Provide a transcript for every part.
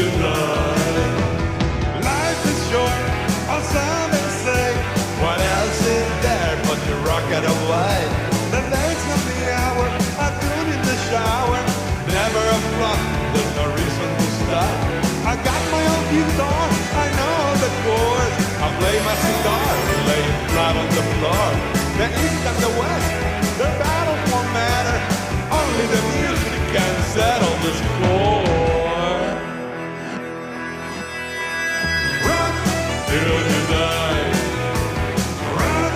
you die. Life is short, or some may say. What else is there but to rock it away? The days of the hour, I tune in the shower. Never a flop, there's no reason to stop. I got my own guitar, I know the chords. I play my cigar, lay it flat on the floor. The east and the west, their battles won't matter. Only the music can settle the score. Rock till you die. Rock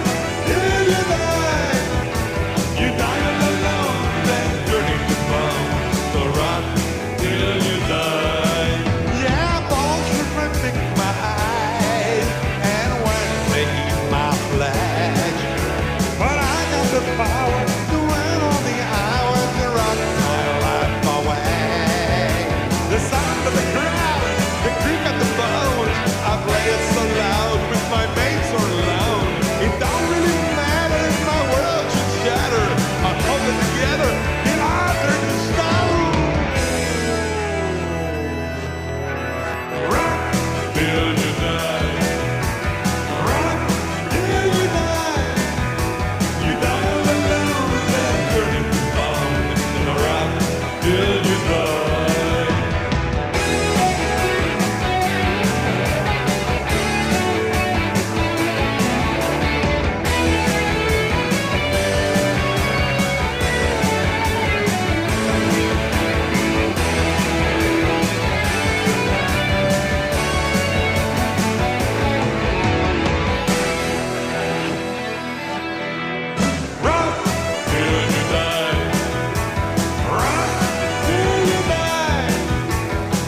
till you die. You die all alone, then turning to bone. So rock till you die. Yeah, bones should protect my eyes, and when they eat my flesh. But I got the power to win all the hours and rock my life away. The sound of the crowd, the creak of the bones. I play it so loud with my mates or alone. It don't really matter if my world should shatter. I hold it together, get out there to stone. Rock till you die. Rock till you die. You die all alone, then turning to bone. So rock till you die. Rock till you die. Rock till you die.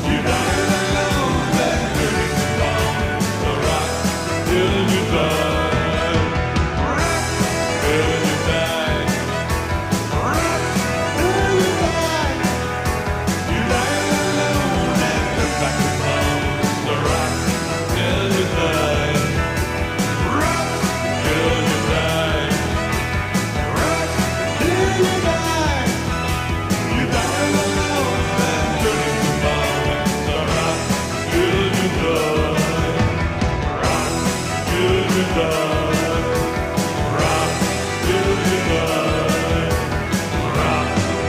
You die alone, then turning to bone. So rock till you die. Rock till you die. Rock till you die. You die alone, then turn back to bone. So rock till you die. Rock till you die. Rock till you die. You die alone, then turning to bone. So rock till you die. Rock till you die. Rock till you die. Rock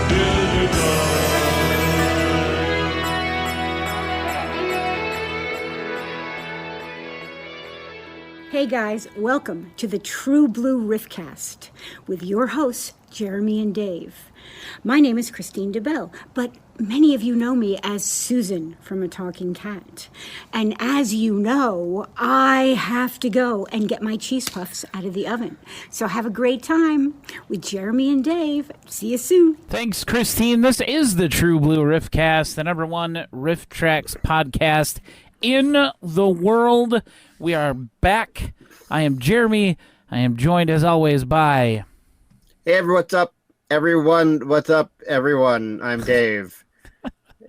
till you die. Hey guys, welcome to the True Blue Riffcast with your hosts, Jeremy and Dave. My name is Christine DeBelle, but many of you know me as Susan from A Talking Cat. And as you know, I have to go and get my cheese puffs out of the oven. So have a great time with Jeremy and Dave. See you soon. Thanks, Christine. This is the True Blue Riffcast, the number one RiffTrax podcast in the world. We are back. I am Jeremy. I am joined, as always, by... Hey, what's up, everyone? What's up, everyone? I'm Dave.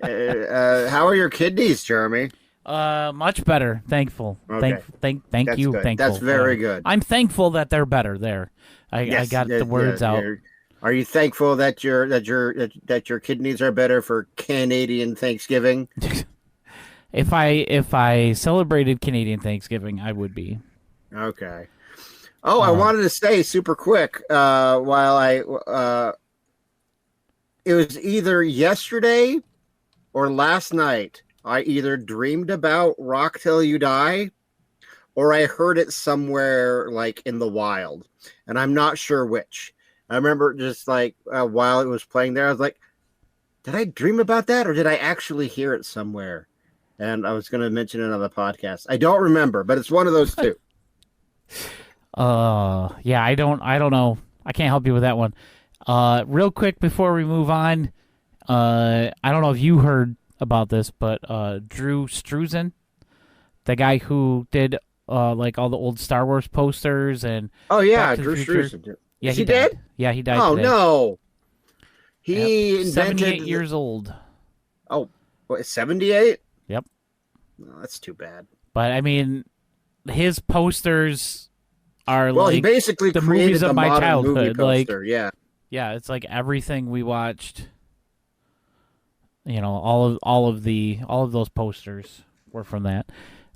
How are your kidneys, Jeremy? Much better. Thankful. Okay. Thank That's you. good. Thankful. That's very good. I'm thankful that they're better there. I got the words out. Are you thankful that your kidneys are better for Canadian Thanksgiving? If I celebrated Canadian Thanksgiving, I would be. Okay. Oh, I wanted to say super quick, while it was either yesterday or last night, I either dreamed about Rock Till You Die or I heard it somewhere like in the wild, and I'm not sure which. I remember just like while it was playing there, I was like, did I dream about that or did I actually hear it somewhere? And I was going to mention it on the podcast. I don't remember, but it's one of those two. Yeah, I don't know. I can't help you with that one. Real quick before we move on, I don't know if you heard about this, but Drew Struzan, the guy who did like all the old Star Wars posters and Drew Struzan. Yeah, he did. Yeah, he died. Oh today. No, he invented 78 years old. Oh, what, 78? Yep. No, that's too bad. But I mean, his posters are he basically the created movies of the my modern childhood. movie poster. Yeah, it's like everything we watched You know, all of those posters were from that.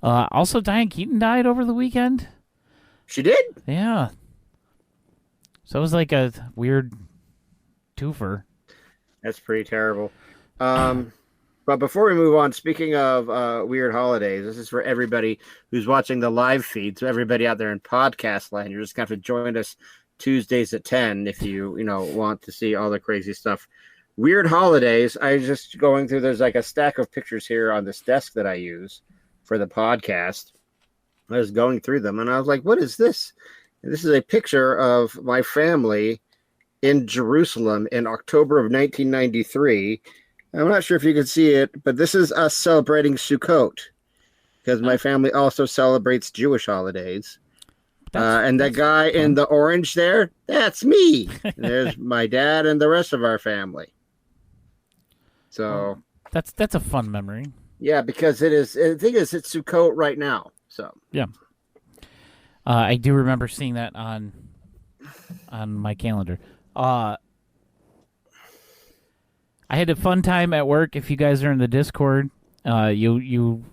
Also, Diane Keaton died over the weekend. She did? Yeah. So it was like a weird twofer. That's pretty terrible. But before we move on, speaking of weird holidays, this is for everybody who's watching the live feed. So everybody out there in podcast land, you're just going to have to join us Tuesdays at 10 if you want to see all the crazy stuff. Weird holidays. I was just going through, there's like a stack of pictures here on this desk that I use for the podcast. I was going through them and I was like, what is this? And this is a picture of my family in Jerusalem in October of 1993. I'm not sure if you can see it, but this is us celebrating Sukkot because my family also celebrates Jewish holidays. And that guy in the orange there, that's me. There's my dad and the rest of our family. So that's a fun memory. Yeah, because it is. The thing is, it's Sukkot right now. So yeah, I do remember seeing that on my calendar. I had a fun time at work. If you guys are in the Discord, you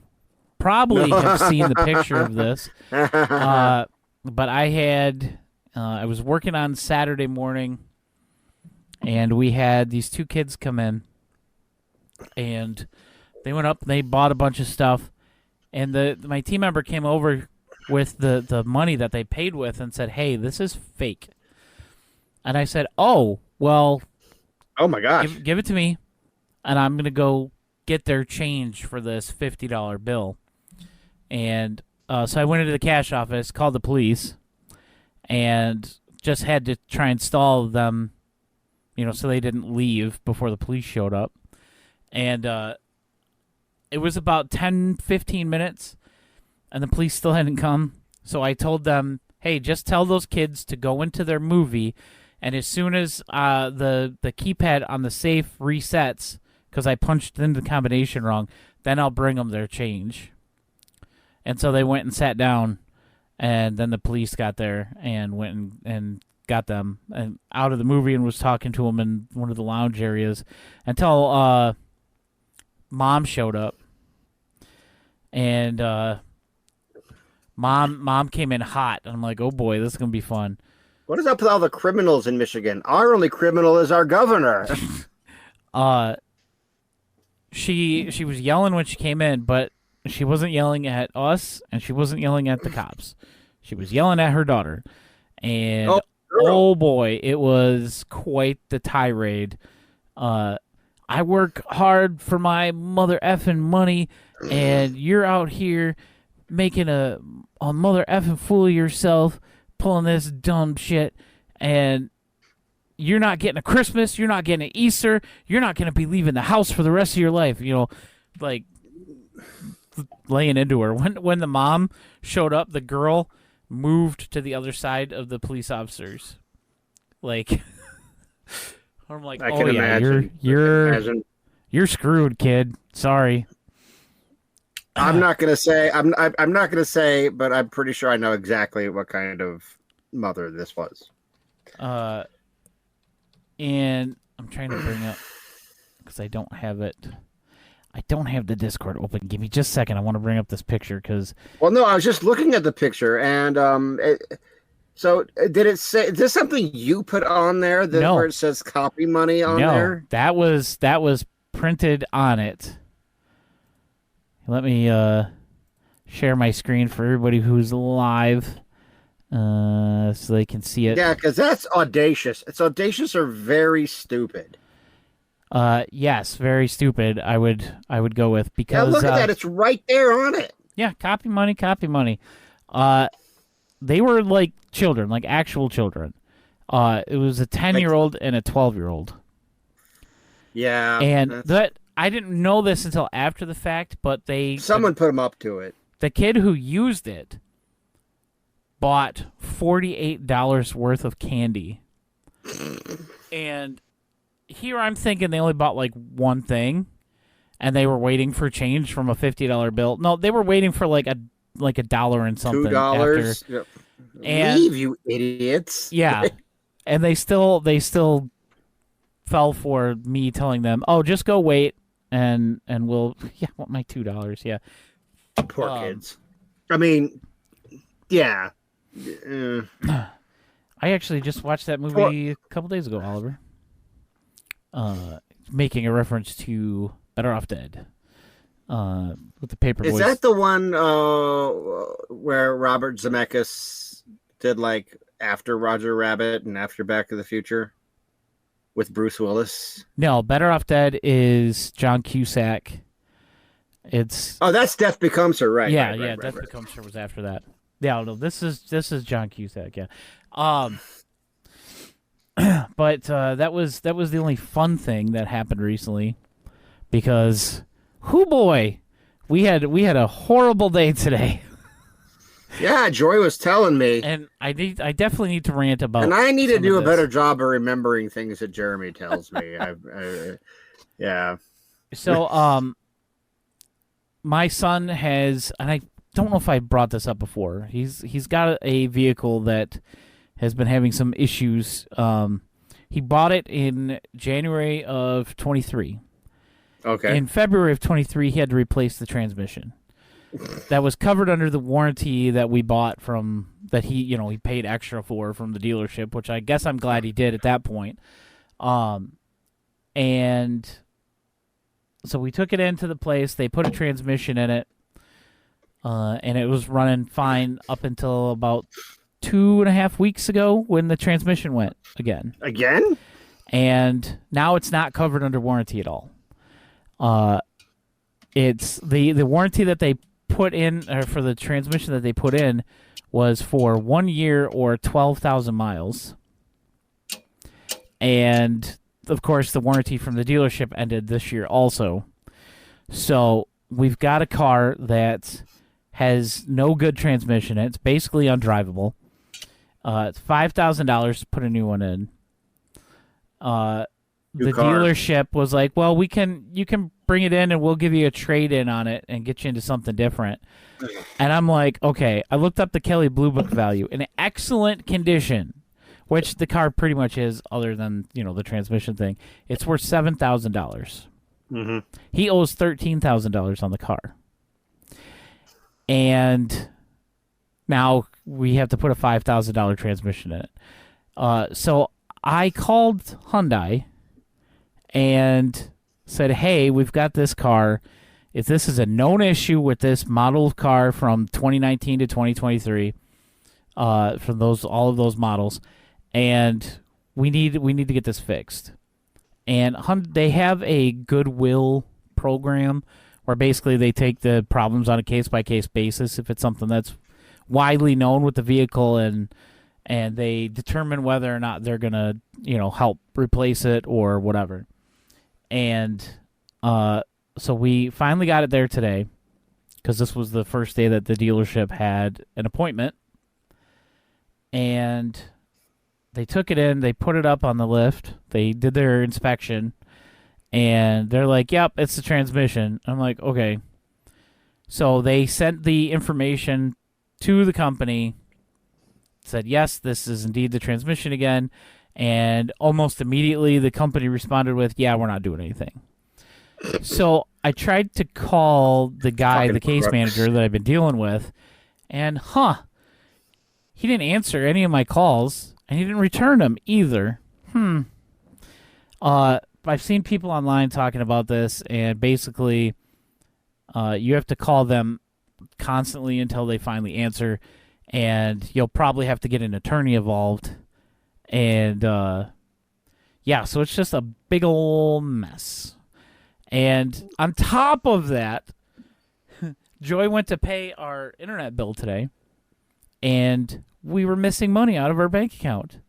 probably have seen the picture of this. But I was working on Saturday morning, and we had these two kids come in, and they went up and they bought a bunch of stuff, and my team member came over with the money that they paid with and said, "Hey, this is fake." And I said, "Oh, well, oh my gosh, give it to me, and I'm gonna go get their change for this $50 bill." And so I went into the cash office, called the police, and just had to try and stall them, so they didn't leave before the police showed up. And it was about 10, 15 minutes, and the police still hadn't come. So I told them, hey, just tell those kids to go into their movie, and as soon as the keypad on the safe resets, because I punched in the combination wrong, then I'll bring them their change. And so they went and sat down, and then the police got there and went and got them and out of the movie and was talking to them in one of the lounge areas until Mom showed up. And mom came in hot, and I'm like, oh boy, this is gonna be fun. What is up with all the criminals in Michigan? Our only criminal is our governor. She was yelling when she came in, but she wasn't yelling at us, and she wasn't yelling at the cops. She was yelling at her daughter. And, oh boy, it was quite the tirade. I work hard for my mother effing money, and you're out here making a mother effing fool of yourself, pulling this dumb shit, and you're not getting a Christmas, you're not getting an Easter, you're not going to be leaving the house for the rest of your life, like laying into her. When the mom showed up, the girl moved to the other side of the police officers. Like, I'm like, I can imagine. You're screwed, kid. Sorry. I'm not gonna say. I'm not gonna say, but I'm pretty sure I know exactly what kind of mother this was. And I'm trying to bring up because I don't have it. I don't have the Discord open. Give me just a second. I want to bring up this picture because. Well, no, I was just looking at the picture, and so did it say? Is this something you put on there? No. Where it says "copy money" on there? That was printed on it. Let me share my screen for everybody who's live, so they can see it. Yeah, because that's audacious. It's audacious or very stupid. Yes, very stupid. I would go with because. Yeah, look at that. It's right there on it. Yeah, copy money. They were like children, like actual children. It was a 10-year-old and a 12-year-old. Yeah, and that I didn't know this until after the fact, but someone put them up to it. The kid who used it bought $48 worth of candy, and here I'm thinking they only bought like one thing, and they were waiting for change from a $50 bill. No, they were waiting for like a dollar and something. $2. And, leave, you idiots. Yeah, and they still fell for me telling them, "Oh, just go wait, and we'll want my $2. Yeah, Poor kids. I mean, yeah. I actually just watched that movie a couple days ago, Oliver. Making a reference to Better Off Dead. With the paper Is voice. that the one where Robert Zemeckis did like after Roger Rabbit and after Back to the Future with Bruce Willis? No, Better Off Dead is John Cusack. It's that's Death Becomes Her, right? yeah, right, Death right. Becomes Her was after that. Yeah, no, this is John Cusack. Yeah, but that was the only fun thing that happened recently, because, hoo boy, we had a horrible day today. Yeah, Joy was telling me. And I definitely need to rant about. And I need to some do of a this. better job of remembering things that Jeremy tells me. Yeah. So, my son has, and I don't know if I brought this up before. He's got a vehicle that has been having some issues. He bought it in January of 23. Okay. In February of 23, he had to replace the transmission. That was covered under the warranty that we bought from, that he paid extra for from the dealership, which I guess I'm glad he did at that point. And so we took it into the place. They put a transmission in it, and it was running fine up until about 2.5 weeks ago when the transmission went again. Again? And now it's not covered under warranty at all. It's the warranty that they put in, or for the transmission that they put in, was for 1 year or 12,000 miles. And of course, the warranty from the dealership ended this year also. So we've got a car that has no good transmission. It's basically undrivable. It's $5,000 to put a new one in. The dealership was like, well, you can bring it in and we'll give you a trade-in on it and get you into something different. And I'm like, okay. I looked up the Kelley Blue Book value. In excellent condition, which the car pretty much is, other than, the transmission thing, it's worth $7,000. Mm-hmm. He owes $13,000 on the car. And now we have to put a $5,000 transmission in it. So I called Hyundai and said, hey, we've got this car. If this is a known issue with this model of car from 2019 to 2023, from all of those models, and we need to get this fixed. And they have a goodwill program where basically they take the problems on a case-by-case basis if it's something that's widely known with the vehicle, and they determine whether or not they're going to, help replace it or whatever. And so we finally got it there today, because this was the first day that the dealership had an appointment. And they took it in, they put it up on the lift, they did their inspection, and they're like, yep, it's the transmission. I'm like, okay. So they sent the information to the company, said, yes, this is indeed the transmission again, and almost immediately the company responded with, yeah, we're not doing anything. So I tried to call the guy, the case manager that I've been dealing with, and he didn't answer any of my calls, and he didn't return them either. I've seen people online talking about this, and basically you have to call them constantly until they finally answer, and you'll probably have to get an attorney involved. And so it's just a big old mess. And on top of that, Joy went to pay our internet bill today, and we were missing money out of our bank account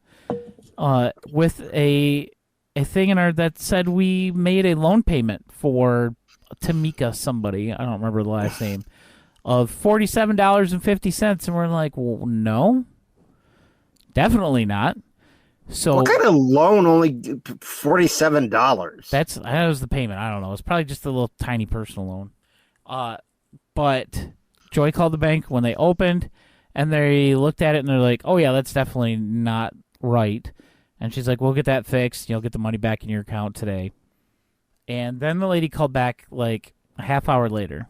with a thing in our that said we made a loan payment for Tamika somebody, I don't remember the last name, of $47.50, and we're like, well, no, definitely not. So what kind of loan? Only $47. That was the payment. I don't know. It's probably just a little tiny personal loan. But Joy called the bank when they opened, and they looked at it, and they're like, oh, yeah, that's definitely not right. And she's like, we'll get that fixed. You'll get the money back in your account today. And then the lady called back like a half hour later.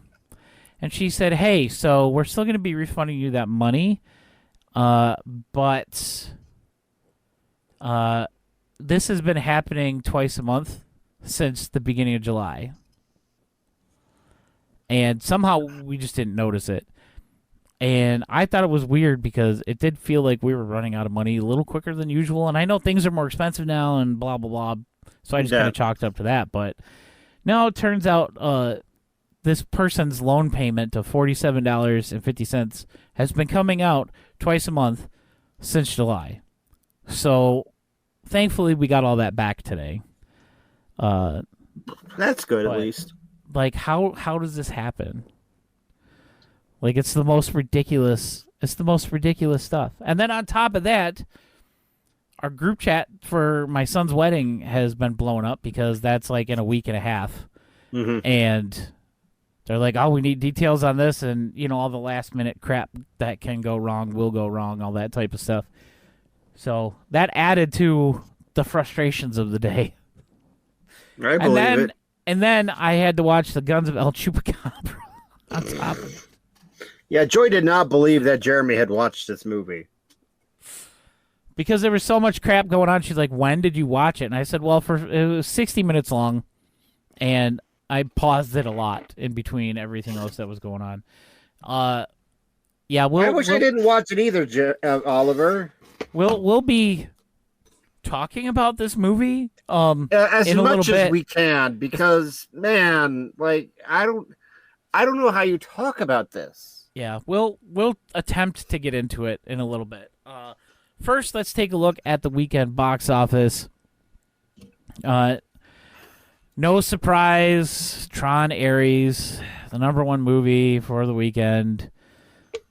And she said, hey, so we're still going to be refunding you that money, but this has been happening twice a month since the beginning of July. And somehow we just didn't notice it. And I thought it was weird because it did feel like we were running out of money a little quicker than usual. And I know things are more expensive now and blah, blah, blah. So I just kind of chalked up to that. But now it turns out this person's loan payment of $47.50 has been coming out twice a month since July. So thankfully we got all that back today. That's good, at least. Like, how does this happen? Like, it's the most ridiculous stuff. And then on top of that, our group chat for my son's wedding has been blown up because that's like in a week and a half. Mm-hmm. And they're like, oh, we need details on this, and, you know, all the last-minute crap that can go wrong will go wrong, all that type of stuff. So that added to the frustrations of the day. I believe it. And then I had to watch the Guns of El Chupacabra on top of it. Yeah, Joy did not believe that Jeremy had watched this movie. Because there was so much crap going on. She's like, when did you watch it? And I said, well, it was 60 minutes long, and I paused it a lot in between everything else that was going on. Yeah, I wish I didn't watch it either, Oliver. We'll be talking about this movie as in a much little as bit. we can, because man, like I don't know how you talk about this. Yeah, we'll attempt to get into it in a little bit. First, let's take a look at the weekend box office. No surprise, Tron Ares, the number one movie for the weekend,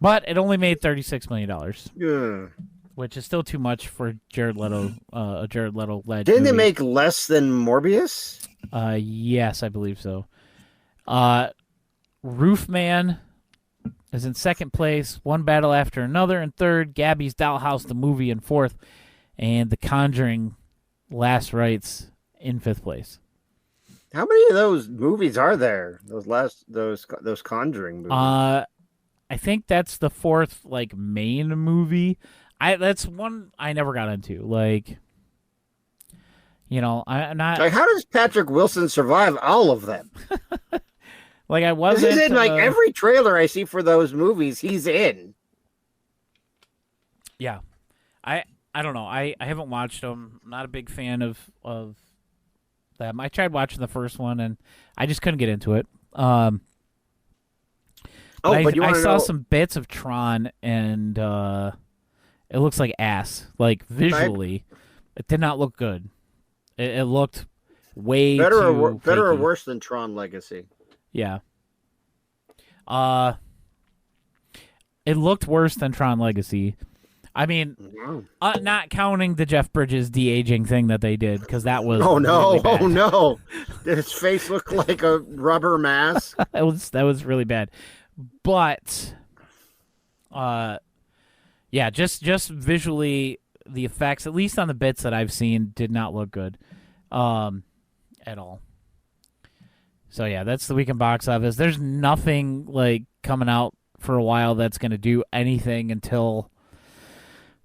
but it only made $36 million. Yeah. Which is still too much for Jared Leto, a Jared Leto-led Didn't movie. they make less than Morbius? Yes, I believe so. Roofman is in second place, One Battle After Another in third, Gabby's Dollhouse, the movie, in fourth, and The Conjuring, Last Rites in fifth place. How many of those movies are there? Those Conjuring movies? I think that's the fourth like main movie. That's one I never got into. Like, you know, I'm not. Like, how does Patrick Wilson survive all of them? Like, I wasn't. He's in like every trailer I see for those movies. He's in. Yeah, I don't know. I haven't watched them. I'm not a big fan of them. I tried watching the first one and I just couldn't get into it. But I saw some bits of Tron and it looks like ass. Like visually, it did not look good. It looked way better too or fakey. worse than Tron Legacy. Yeah. It looked worse than Tron Legacy. I mean, not counting the Jeff Bridges de-aging thing that they did, because that was really bad. Oh no! Did his face look like a rubber mask? that was really bad. But, yeah, just visually, the effects, at least on the bits that I've seen, did not look good, at all. So yeah, that's the weekend box office. There's nothing like coming out for a while that's going to do anything until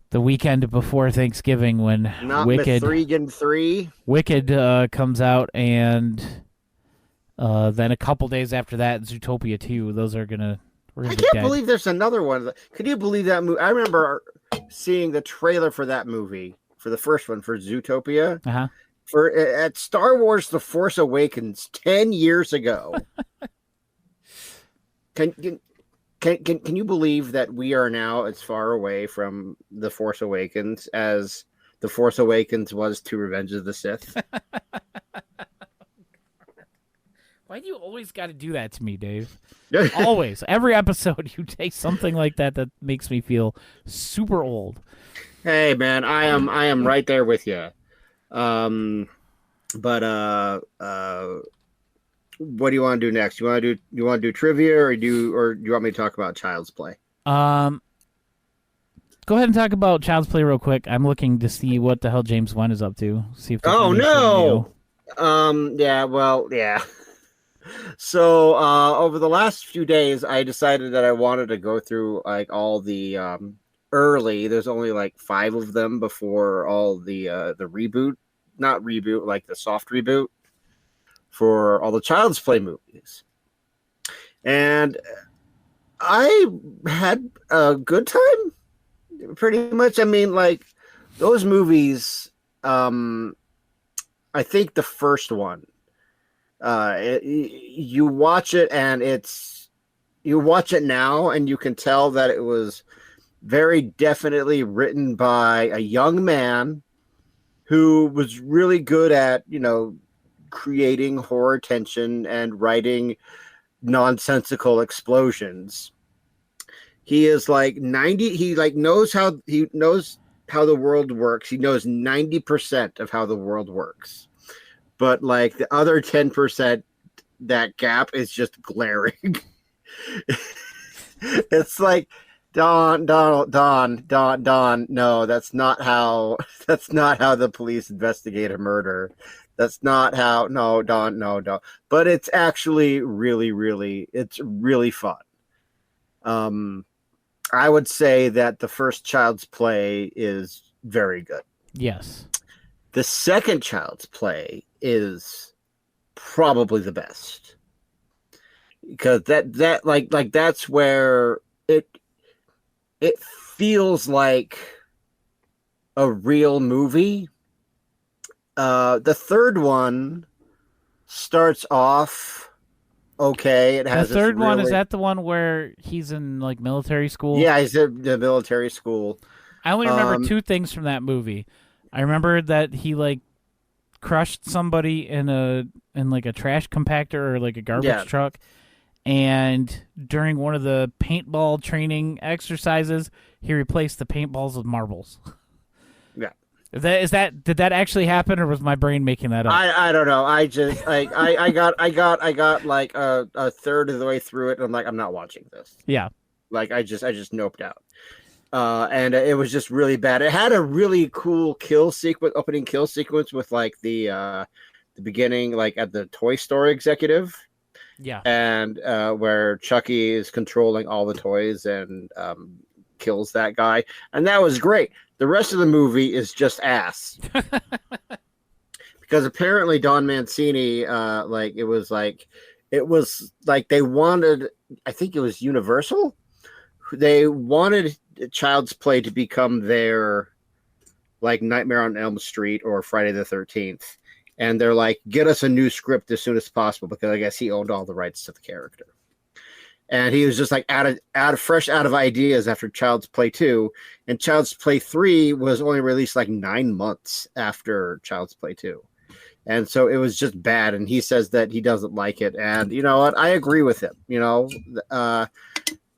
the weekend before Thanksgiving, when Not Wicked Mithrigan 3. Wicked comes out, and then a couple days after that, Zootopia 2. Those are gonna. I can't believe there's another one. Could you believe that movie? I remember seeing the trailer for that movie, for the first one, for Zootopia. Uh-huh. At Star Wars: The Force Awakens 10 years ago. Can you believe that we are now as far away from The Force Awakens as The Force Awakens was to Revenge of the Sith? Why do you always got to do that to me, Dave? Always. Every episode you take something like that makes me feel super old. Hey man, I am right there with you. But what do you want to do next? You want to do trivia, or do you want me to talk about Child's Play? Go ahead and talk about Child's Play real quick. I'm looking to see what the hell James Wan is up to. See if there's any video. Yeah, well, yeah. So, over the last few days, I decided that I wanted to go through like all the early. There's only like 5 of them before all the reboot, not reboot, like the soft reboot for all the Child's Play movies. And I had a good time, pretty much. I mean, like those movies. I think the first one. You watch it and you watch it now and you can tell that it was very definitely written by a young man who was really good at, creating horror tension and writing nonsensical explosions. He is like 90, he knows how the world works. He knows 90% of how the world works. But like the other 10%, that gap is just glaring. It's like Don. No, that's not how the police investigate a murder. That's not how. No, Don. No. But it's actually it's really fun. I would say that the first Child's Play is very good. Yes. The second Child's Play is probably the best, because that like that's where it feels like a real movie. The third one starts off okay. It has the third one, is that the one where he's in like military school? Yeah, he's in the military school. I only remember 2 things from that movie. I remember that he like crushed somebody in like a trash compactor or like a garbage truck, and during one of the paintball training exercises, he replaced the paintballs with marbles. Yeah. Did that actually happen, or was my brain making that up? I don't know. I just like I got like a third of the way through it, and I'm like, I'm not watching this. Yeah. Like I just noped out. And it was just really bad. It had a really cool opening kill sequence with like the beginning, like at the Toy Store executive. Yeah. And where Chucky is controlling all the toys and kills that guy. And that was great. The rest of the movie is just ass. Because apparently Don Mancini, it was like they wanted, I think it was Universal. They wanted Child's Play to become their like Nightmare on Elm Street or Friday the 13th. And they're like, get us a new script as soon as possible, because I guess he owned all the rights to the character. And he was just like fresh out of ideas after Child's Play 2. And Child's Play 3 was only released like 9 months after Child's Play 2. And so it was just bad. And he says that he doesn't like it. And you know what? I agree with him,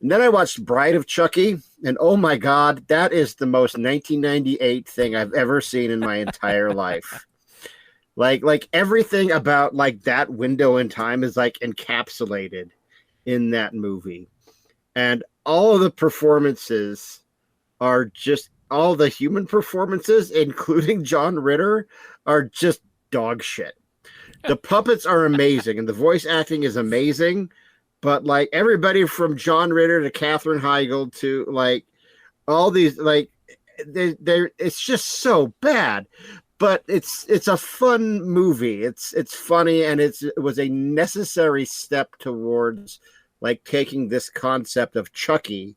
And then I watched Bride of Chucky, and oh my God, that is the most 1998 thing I've ever seen in my entire life. Like everything about like that window in time is like encapsulated in that movie. And all of the performances are just, all the human performances, including John Ritter, are just dog shit. The puppets are amazing, and the voice acting is amazing. But like everybody from John Ritter to Katherine Heigl to like all these, like it's just so bad. But it's a fun movie. It's funny, and it was a necessary step towards like taking this concept of Chucky,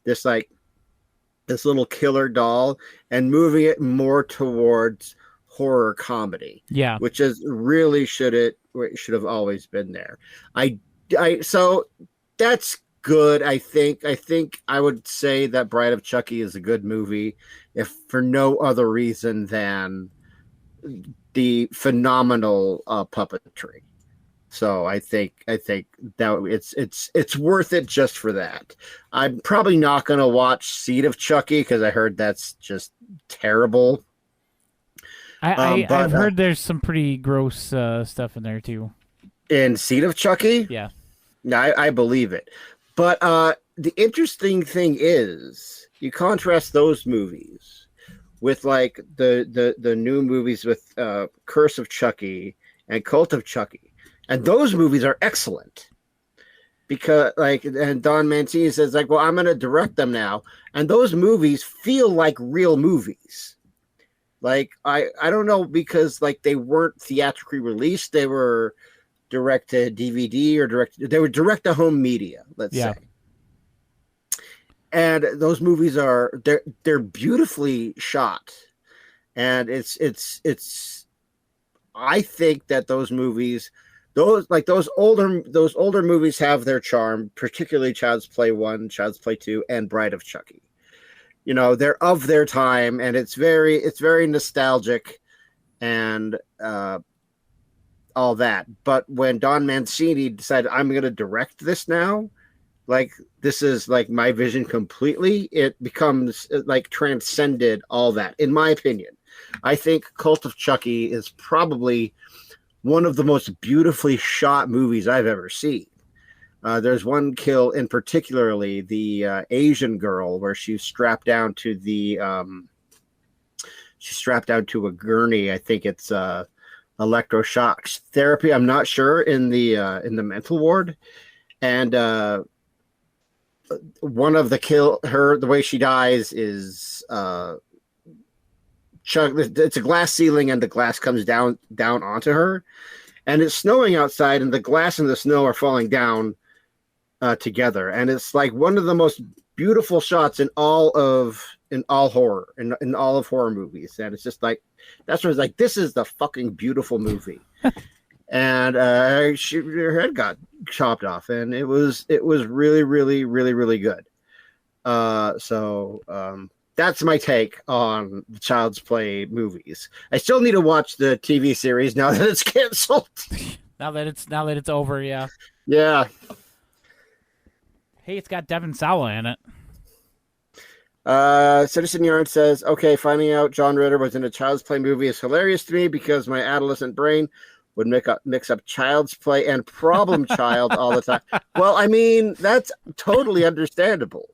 this little killer doll, and moving it more towards horror comedy. Yeah, which is really should have always been there. So that's good. I think I would say that Bride of Chucky is a good movie, if for no other reason than the phenomenal puppetry. So I think that it's worth it just for that. I'm probably not going to watch Seed of Chucky because I heard that's just terrible. I've heard there's some pretty gross stuff in there too. In Seed of Chucky? Yeah. I believe it. But the interesting thing is, you contrast those movies with like the new movies with Curse of Chucky and Cult of Chucky. And those movies are excellent. Because and Don Mancini says well, I'm going to direct them now. And those movies feel like real movies. I don't know, because they weren't theatrically released. They were direct to DVD or they were direct to home media, let's say. And those movies they're beautifully shot. And it's I think that those movies, those older movies have their charm, particularly Child's Play 1, Child's Play 2, and Bride of Chucky. They're of their time, and it's very nostalgic and all that. But when Don Mancini decided, I'm going to direct this now, this is my vision completely, it becomes transcended all that, in my opinion. I think Cult of Chucky is probably one of the most beautifully shot movies I've ever seen. There's one kill in particularly, the Asian girl, where she's strapped down to a gurney. I think it's electroshock therapy. I'm not sure, in the mental ward. And one of the way she dies is it's a glass ceiling, and the glass comes down onto her, and it's snowing outside, and the glass and the snow are falling down together, and it's one of the most beautiful shots in all of horror, in all of horror movies. And it's just that's where it's this is the fucking beautiful movie. And her head got chopped off, and it was really, really, really, really good. So that's my take on the Child's Play movies. I still need to watch the TV series now that it's canceled. now that it's over, yeah. Yeah. Hey, it's got Devon Sawa in it. Citizen Yarn says, okay, finding out John Ritter was in a Child's Play movie is hilarious to me, because my adolescent brain would mix up Child's Play and Problem Child all the time. Well, I mean, that's totally understandable.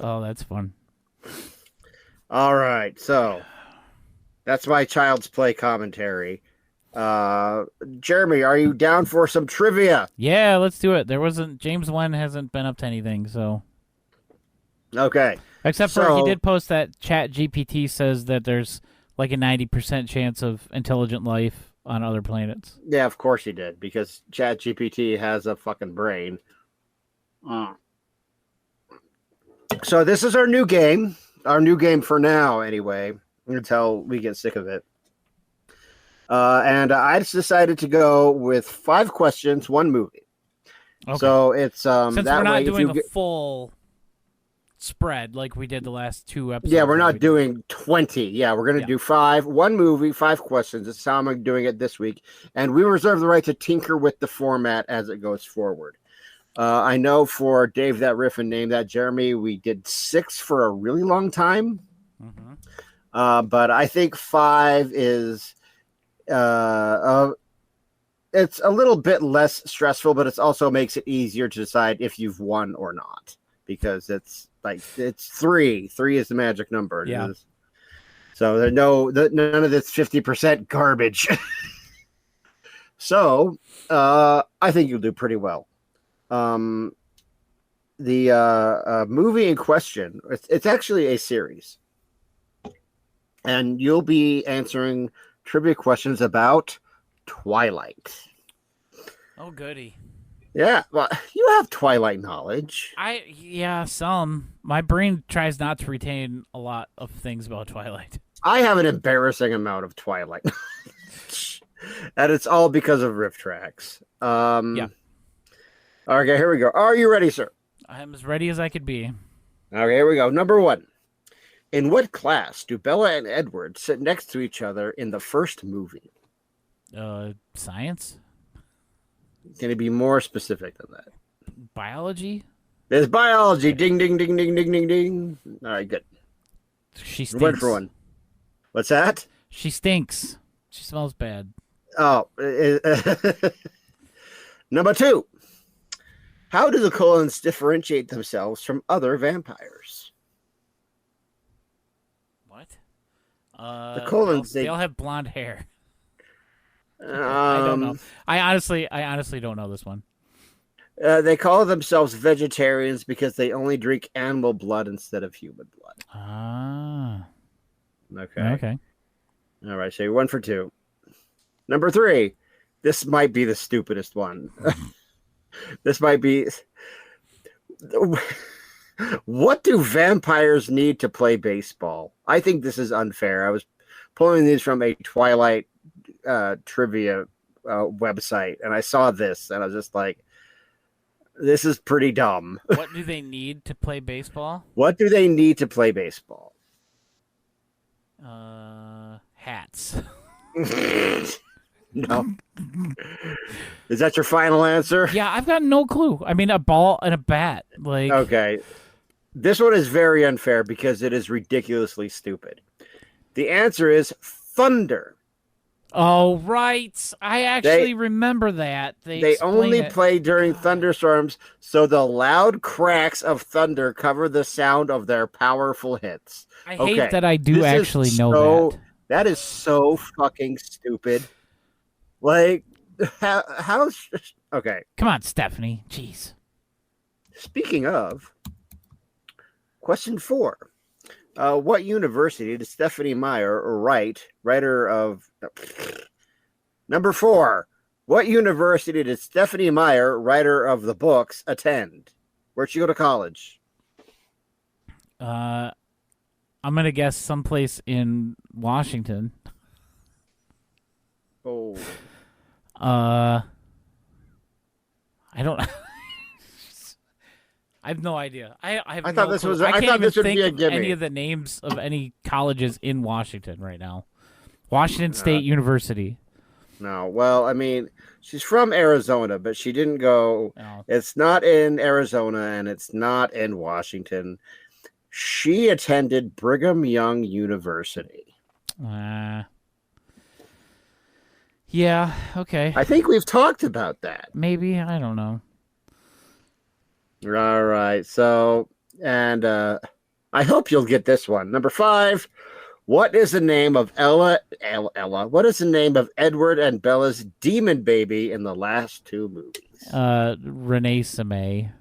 Oh, that's fun. All right, so that's my Child's Play commentary. Jeremy, are you down for some trivia? Yeah, let's do it. James Wan hasn't been up to anything, so. Okay. Except for he did post that Chat GPT says that there's a 90% chance of intelligent life on other planets. Yeah, of course he did, because Chat GPT has a fucking brain. So this is our new game for now, anyway, until we get sick of it. And I just decided to go with 5 questions, 1 movie. Okay. So it's since that we're not way, doing a full spread like we did the last 2 episodes. Yeah, we're not doing 20. Yeah, we're going to do 5, 1 movie, 5 questions. That's how I'm doing it this week. And we reserve the right to tinker with the format as it goes forward. I know for Dave That Riff and Name That Jeremy, we did 6 for a really long time. Mm-hmm. But I think 5 is it's a little bit less stressful, but it also makes it easier to decide if you've won or not, because it's 3 is the magic number. Yeah. So there's none of this 50% garbage. So I think you'll do pretty well. The movie in question, it's actually a series, and you'll be answering trivia questions about Twilight. Oh, goody. Yeah, well, you have Twilight knowledge. Some. My brain tries not to retain a lot of things about Twilight. I have an embarrassing amount of Twilight knowledge, and it's all because of RiffTrax. Yeah. Okay, here we go. Are you ready, sir? I'm as ready as I could be. Okay, here we go. Number 1. In what class do Bella and Edward sit next to each other in the first movie? Science? Can it be more specific than that? Biology? There's biology. Ding, ding, ding, ding, ding, ding, ding. All right, good. She stinks. Word for 1. What's that? She stinks. She smells bad. Oh. Number 2. How do the Cullens differentiate themselves from other vampires? What? The colons. They all have blonde hair. I don't know. I honestly don't know this one. They call themselves vegetarians because they only drink animal blood instead of human blood. Ah. Okay. All right, so you're 1 for 2. Number 3. This might be the stupidest one. This might be... What do vampires need to play baseball? I think this is unfair. I was pulling these from a Twilight trivia website, and I saw this, and I was just like, this is pretty dumb. What do they need to play baseball? What do they need to play baseball? Hats. No. Is that your final answer? Yeah, I've got no clue. I mean, a ball and a bat. Like, Okay. This one is very unfair because it is ridiculously stupid. The answer is thunder. oh, right. I actually remember that. They explain only it. play during thunderstorms, so the loud cracks of thunder cover the sound of their powerful hits. I hate that I do actually know that. That is so fucking stupid. Like, how okay. Come on, Stephanie. Jeez. Speaking of, question 4. What university did Stephanie Meyer writer of... Number 4. What university did Stephanie Meyer, writer of the books, attend? Where'd she go to college? I'm going to guess someplace in Washington. Oh. I don't... I have no idea. I thought this was. I can't thought even this would think be a of gimme. any of the names of any colleges in Washington right now. Washington State University. No, well, I mean, she's from Arizona, but she didn't go. Oh. It's not in Arizona, and it's not in Washington. She attended Brigham Young University. Yeah. Okay. I think we've talked about that. Maybe, I don't know. All right. So, and I hope you'll get this one. Number 5. What is the name of Ella? What is the name of Edward and Bella's demon baby in the last 2 movies? Renee Samay.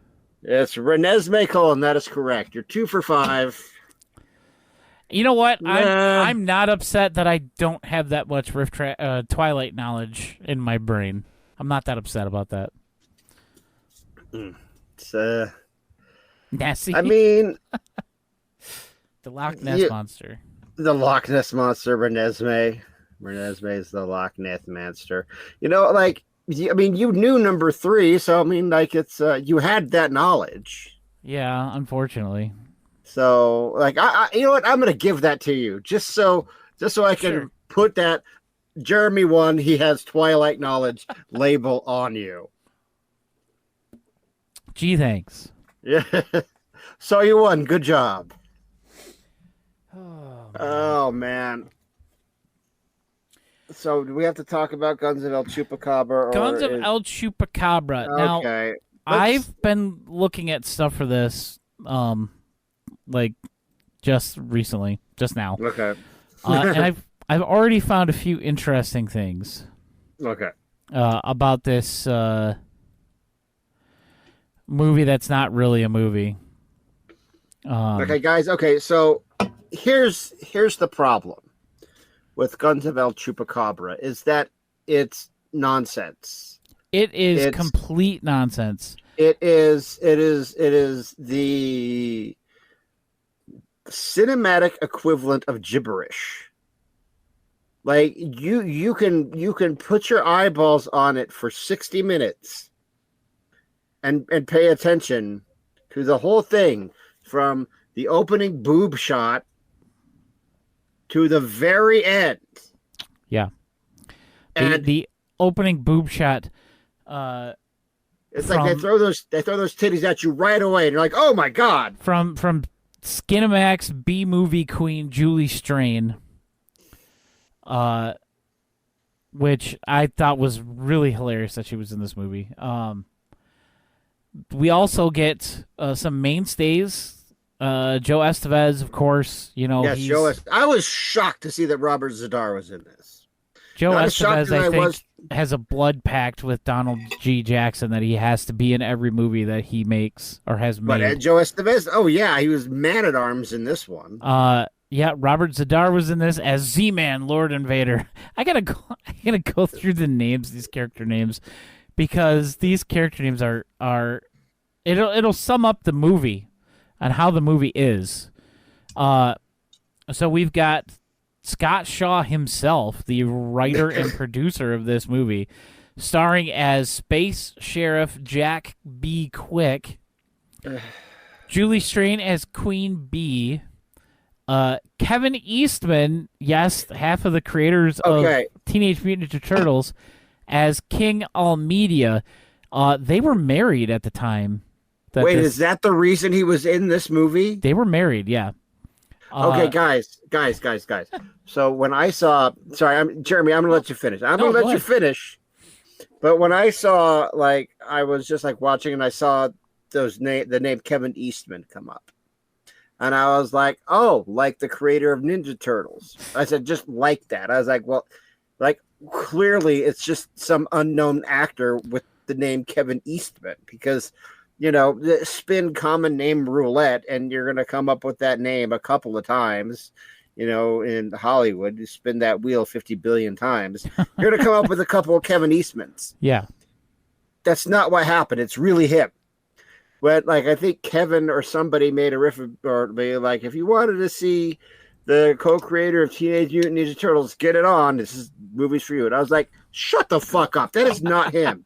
It's Renesmee Cullen. That is correct. You're 2 for 5. You know what? Nah. I'm not upset that I don't have that much Twilight knowledge in my brain. I'm not that upset about that. It's, Nessie. I mean, the Loch Ness Monster. The Loch Ness Monster, Renesmee. Renesmee is the Loch Ness Monster. You know, like, I mean, you knew number 3, so I mean, like, it's you had that knowledge. Yeah, unfortunately. So, like, I you know what? I'm gonna give that to you just so I can put that Jeremy won. He has Twilight knowledge label on you. Gee, thanks. Yeah. So you won. Good job. Oh, Oh man. So do we have to talk about Guns of El Chupacabra? Guns of El Chupacabra. Okay. Now, I've been looking at stuff for this, like just recently, just now. Okay. And I've already found a few interesting things. Okay. About this movie that's not really a movie. Okay, guys. Okay, so here's the problem with Guns of El Chupacabra is that it's nonsense. It's complete nonsense. It is the cinematic equivalent of gibberish. Like you can put your eyeballs on it for 60 minutes and pay attention to the whole thing from the opening boob shot to the very end. Yeah. And the opening boob shot it's like they throw those titties at you right away and you're like, "Oh my god." From Skinamax B-movie queen Julie Strain, which I thought was really hilarious that she was in this movie. We also get some mainstays Joe Estevez, of course. You know, Yes, I was shocked to see that Robert Zadar was in this. Joe Not as shocked Estevez, as I think, was- has a blood pact with Donald G. Jackson that he has to be in every movie that he makes or has But made. Joe Estevez, oh yeah, he was Man-at-Arms in this one. Yeah, Robert Zadar was in this as Z-Man, Lord Invader. I gotta go through the names, these character names, because these character names are it'll sum up the movie and how the movie is. So we've got Scott Shaw himself, the writer and producer of this movie, starring as Space Sheriff Jack B. Quick, Julie Strain as Queen Bee, Kevin Eastman, yes, half of the creators of Teenage Mutant Ninja Turtles, as King Almedia. They were married at the time. Is that the reason he was in this movie? They were married, yeah. Okay, guys. So when I saw, Jeremy, I'm gonna let you finish. You finish. But when I saw, I was just watching, and I saw the name Kevin Eastman come up, and I was like, oh, like the creator of Ninja Turtles. I said, just like that. I was like, well, clearly it's just some unknown actor with the name Kevin Eastman, because spin common name roulette, and you're going to come up with that name a couple of times, in Hollywood. You spin that wheel 50 billion times. You're going to come up with a couple of Kevin Eastmans. Yeah. That's not what happened. It's really him. But, I think Kevin or somebody made a riff, or be like, if you wanted to see the co-creator of Teenage Mutant Ninja Turtles, get it on. This is movies for you. And I was like, shut the fuck up. That is not him.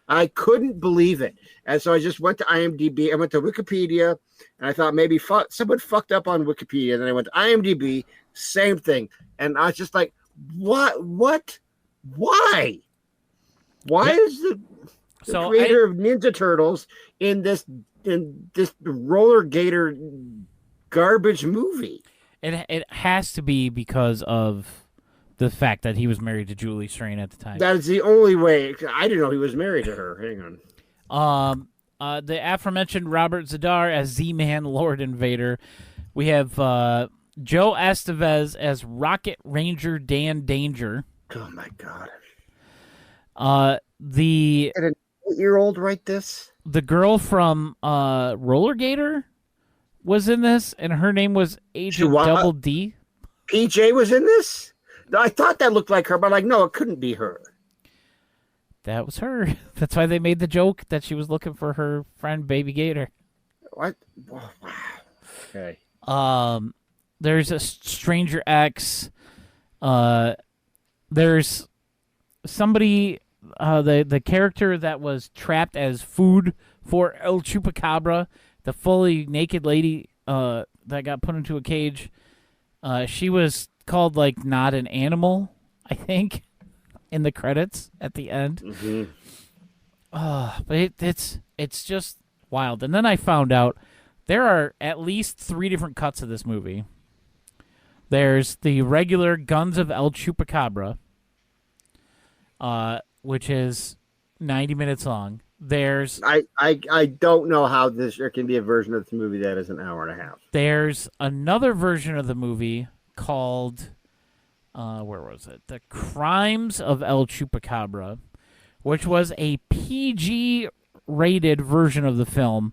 I couldn't believe it. And so I just went to IMDb. I went to Wikipedia, and I thought maybe someone fucked up on Wikipedia. And then I went to IMDb, same thing. And I was just like, what? Why? Why is the creator of Ninja Turtles in this roller gator garbage movie? It has to be because of the fact that he was married to Julie Strain at the time. That is the only way. I didn't know he was married to her. Hang on. The aforementioned Robert Zadar as Z-Man, Lord Invader. We have Joe Estevez as Rocket Ranger Dan Danger. Oh my god. The Did an 8-year-old write this? The girl from Roller Gator was in this, and her name was Agent Double D. PJ was in this? I thought that looked like her, but no, it couldn't be her. That was her. That's why they made the joke that she was looking for her friend Baby Gator. What? Oh, wow. Okay. There's a Stranger X. There's somebody, the character that was trapped as food for El Chupacabra, the fully naked lady that got put into a cage. She was called Not an Animal, I think, in the credits at the end. Mm-hmm. But it's just wild. And then I found out there are at least 3 different cuts of this movie. There's the regular Guns of El Chupacabra, which is 90 minutes long. There's I don't know how there can be a version of the movie that is an hour and a half. There's another version of the movie called where was it? The Crimes of El Chupacabra, which was a PG rated version of the film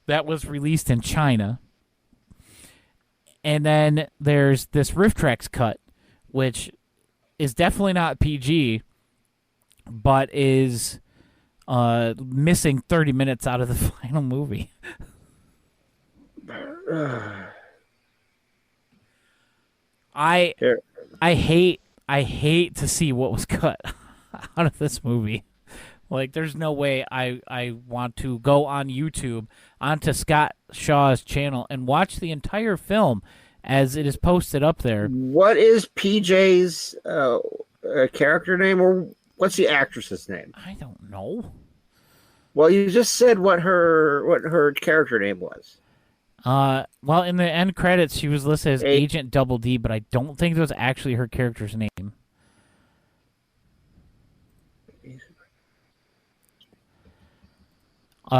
that was released in China. And then there's this RiffTrax cut, which is definitely not PG, but is missing 30 minutes out of the final movie. I hate to see what was cut out of this movie. There's no way I want to go on YouTube onto Scott Shaw's channel and watch the entire film as it is posted up there. What is PJ's character name, or what's the actress's name? I don't know. Well, you just said what her character name was. Well, in the end credits, she was listed as Agent Double D, but I don't think that was actually her character's name.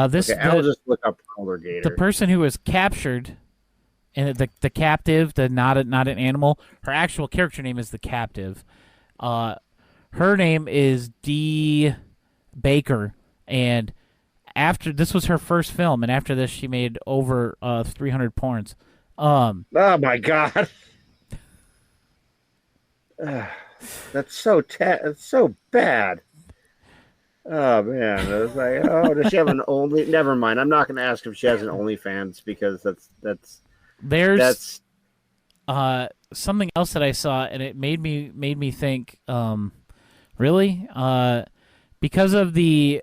This Okay, I'll just look up polar gator. the person who was captured, and the captive, not an animal. Her actual character name is the captive. Her name is Dee Baker, and after this was her first film, and after this she made over 300 porns. Oh my god, that's so that's so bad. Oh man, I was like, oh, does she have an only? Never mind. I'm not going to ask if she has an OnlyFans because there's something else that I saw, and it made me think. Really, because of the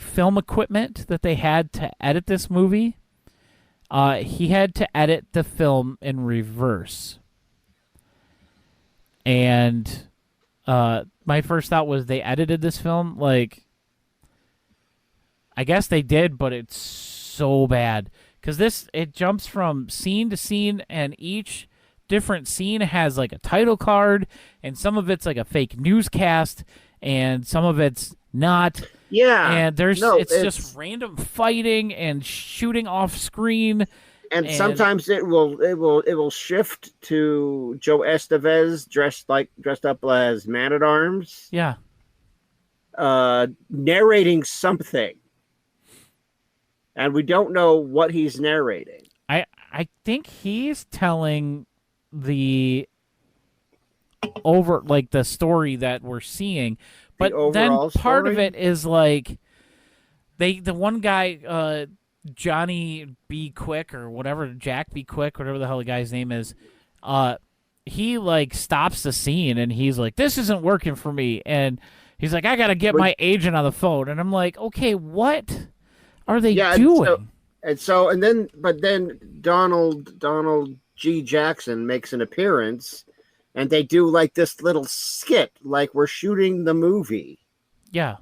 film equipment that they had to edit this movie, he had to edit the film in reverse, and my first thought was they edited this film like, I guess they did, but it's so bad because it jumps from scene to scene, and each different scene has like a title card, and some of it's like a fake newscast, and some of it's not. Yeah, and it's just random fighting and shooting off screen. And sometimes it will shift to Joe Estevez dressed up as Man-at-Arms. Yeah. Narrating something. And we don't know what he's narrating. I think he's telling the story that we're seeing. But then part of it is like the one guy, Johnny B. Quick or whatever, Jack B. Quick, whatever the hell the guy's name is, he like stops the scene and he's like, this isn't working for me, and he's like, I gotta get my agent on the phone, and I'm like, okay, what are they doing? But then Donald G. Jackson makes an appearance, and they do like this little skit, like we're shooting the movie. Yeah.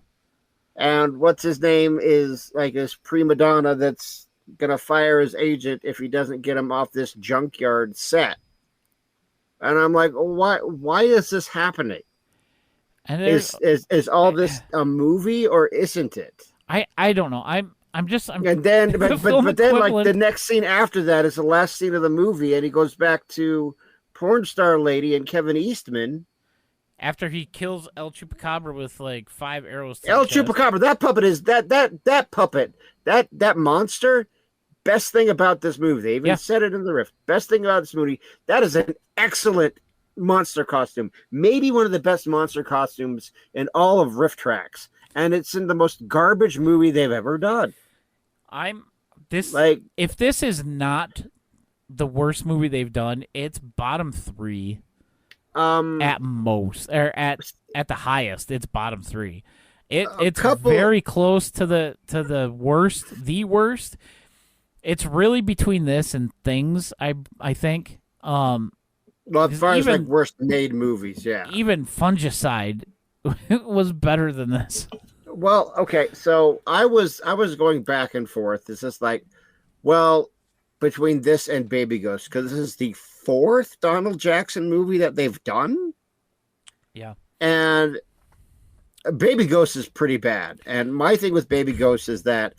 And what's his name is like this prima donna that's gonna fire his agent if he doesn't get him off this junkyard set. And I'm like, why is this happening? And is all this a movie or isn't it? I don't know. I'm and then but then like the next scene after that is the last scene of the movie, and he goes back to porn star lady and Kevin Eastman. After he kills El Chupacabra with like 5 arrows. El Chupacabra, that puppet is that monster. Best thing about this movie, they even said it in the riff. Best thing about this movie, that is an excellent monster costume. Maybe one of the best monster costumes in all of RiffTrax, and it's in the most garbage movie they've ever done. If this is not the worst movie they've done, it's bottom 3. At most, or at the highest, it's bottom 3. It's very close to the worst. The worst. It's really between this and Things. I think. Well, as far as like worst made movies, yeah. Even Fungicide was better than this. Well, okay, so I was going back and forth. It's just like, well, between this and Baby Ghost, because this is the 4th Donald Jackson movie that they've done. Yeah. And Baby Ghost is pretty bad. And my thing with Baby Ghost is that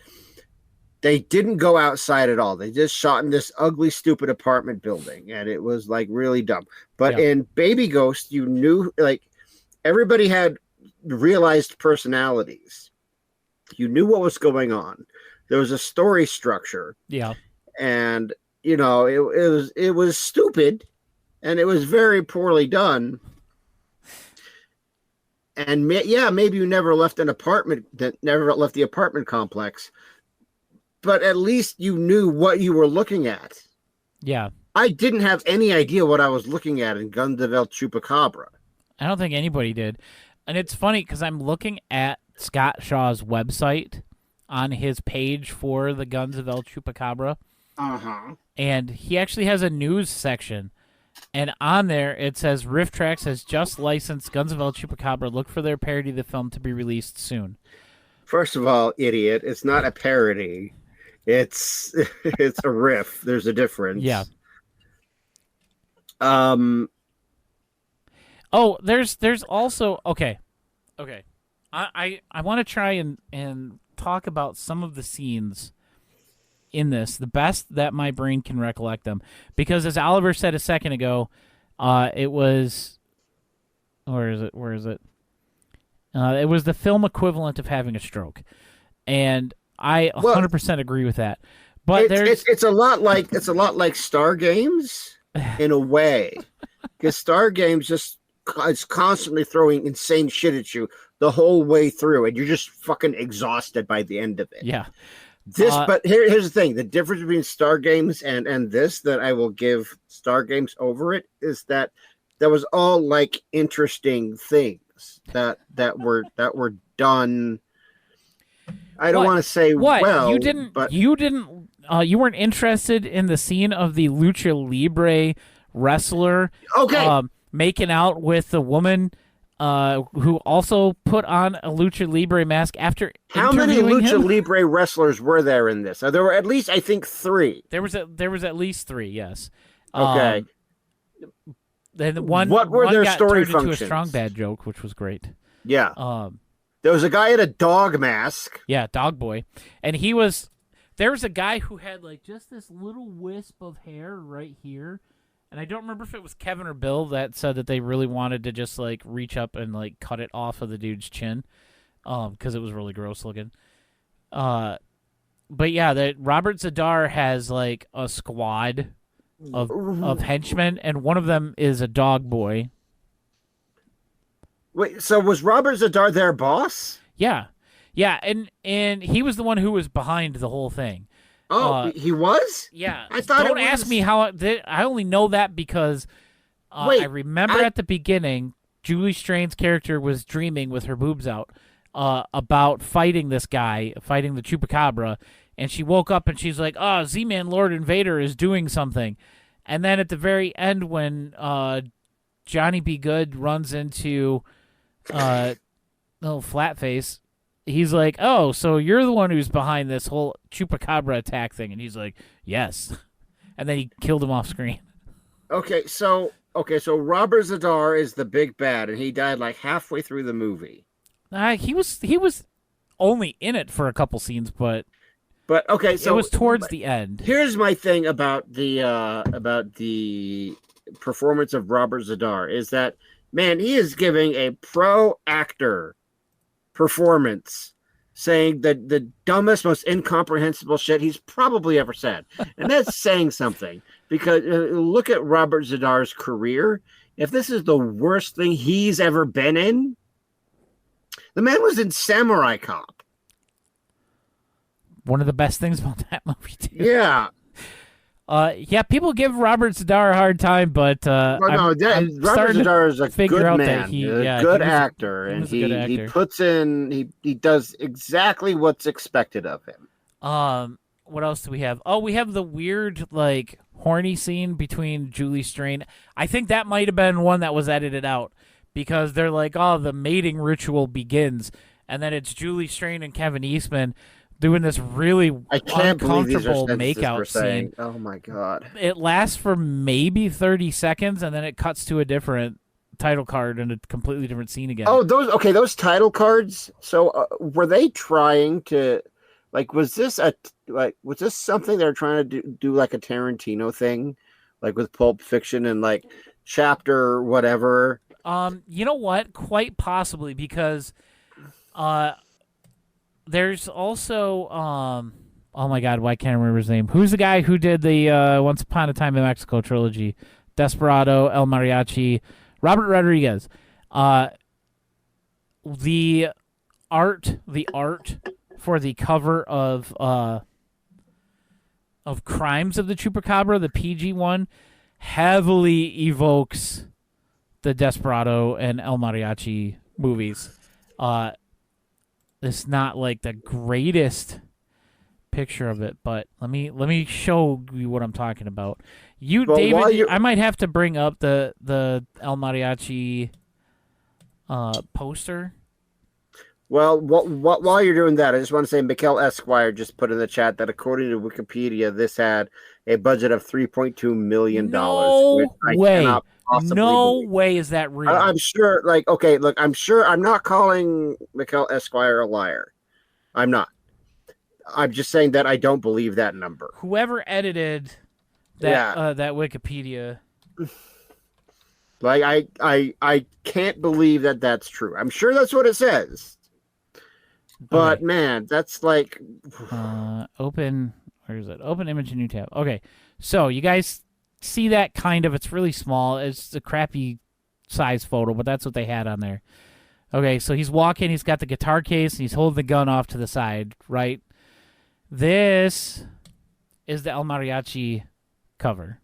they didn't go outside at all. They just shot in this ugly, stupid apartment building. And it was like really dumb. But in Baby Ghost, you knew like everybody had realized personalities. You knew what was going on. There was a story structure. Yeah. And you know, it was stupid, and it was very poorly done. And maybe you never left the apartment complex, but at least you knew what you were looking at. Yeah, I didn't have any idea what I was looking at in Guns of El Chupacabra. I don't think anybody did, and it's funny because I'm looking at Scott Shaw's website on his page for the Guns of El Chupacabra. Uh-huh. And he actually has a news section. And on there, it says, RiffTrax has just licensed Guns of El Chupacabra. Look for their parody of the film to be released soon. First of all, idiot, it's not a parody. It's a riff. There's a difference. Yeah. Oh, there's also... Okay. I want to try and talk about some of the scenes in this, the best that my brain can recollect them, because as Oliver said a second ago, it was, where is it? It was the film equivalent of having a stroke, and I 100% agree with that. But it's a lot like Star Games in a way, because Star Games it's constantly throwing insane shit at you the whole way through, and you're just fucking exhausted by the end of it. Yeah. But here's the thing: the difference between Star Games and this, that I will give Star Games over it, is that was all like interesting things that were done. I don't want to say well. You weren't interested in the scene of the lucha libre wrestler, making out with the woman who also put on a lucha libre mask after How many lucha him? libre wrestlers were there in this? There were at least, I think, 3. There was at least 3. Yes. Okay. Then what were their story functions? Into a strong bad joke, which was great. Yeah. There was a guy in a dog mask. Yeah, Dog Boy, and there was a guy who had like just this little wisp of hair right here. And I don't remember if it was Kevin or Bill that said that they really wanted to just like reach up and like cut it off of the dude's chin, because it was really gross looking. But yeah, that Robert Zadar has like a squad of henchmen, and one of them is a dog boy. Wait, so was Robert Zadar their boss? Yeah, and he was the one who was behind the whole thing. Oh, he was? Yeah. I thought Don't ask me how. I only know that because I remember at the beginning, Julie Strain's character was dreaming with her boobs out about fighting this guy, fighting the Chupacabra, and she woke up and she's like, "Oh, Z-Man Lord Invader is doing something," and then at the very end, when Johnny B. Good runs into little Flatface. He's like, "Oh, so you're the one who's behind this whole Chupacabra attack thing," and he's like, "Yes," and then he killed him off screen. Okay, so Robert Zadar is the big bad, and he died like halfway through the movie. He was only in it for a couple scenes, but okay, so it was towards the end. Here's my thing about the performance of Robert Zadar is that, man, he is giving a pro actor performance, saying the dumbest, most incomprehensible shit he's probably ever said. And that's saying something, because look at Robert Zadar's career. If this is the worst thing he's ever been in, the man was in Samurai Cop. One of the best things about that movie, too. Yeah. Yeah, people give Robert Zadar a hard time, but Robert Zadar is a good man, good actor, and he puts in, he does exactly what's expected of him. What else do we have? Oh, we have the weird like horny scene between Julie Strain. I think that might have been one that was edited out, because they're like, "Oh, the mating ritual begins," and then it's Julie Strain and Kevin Eastman doing this really uncomfortable makeout scene. Oh my god! It lasts for maybe 30 seconds, and then it cuts to a different title card and a completely different scene again. Oh, those title cards. So were they trying to, like, was this something they were trying to do like a Tarantino thing, like with Pulp Fiction and like chapter whatever? You know what? Quite possibly, because there's also oh my god, why can't I remember his name? Who's the guy who did the Once Upon a Time in Mexico trilogy? Desperado, El Mariachi, Robert Rodriguez. The art for the cover of Crimes of the Chupacabra, the PG one, heavily evokes the Desperado and El Mariachi movies. It's not like the greatest picture of it, but let me show you what I'm talking about. David, I might have to bring up the El Mariachi poster. Well, while you're doing that, I just want to say Mikkel Esquire just put in the chat that according to Wikipedia, this had a budget of $3.2 million. No way is that real. I'm sure, I'm sure I'm not calling Mikkel Esquire a liar. I'm not. I'm just saying that I don't believe that number. Whoever edited that that Wikipedia. Like I can't believe that that's true. I'm sure that's what it says. But Okay. man, that's like Open. Where is it? Open image, new tab. Okay, so you guys see that kind of? It's really small. It's a crappy size photo, but that's what they had on there. Okay, so he's walking. He's got the guitar case, and he's holding the gun off to the side. Right. This is the El Mariachi cover.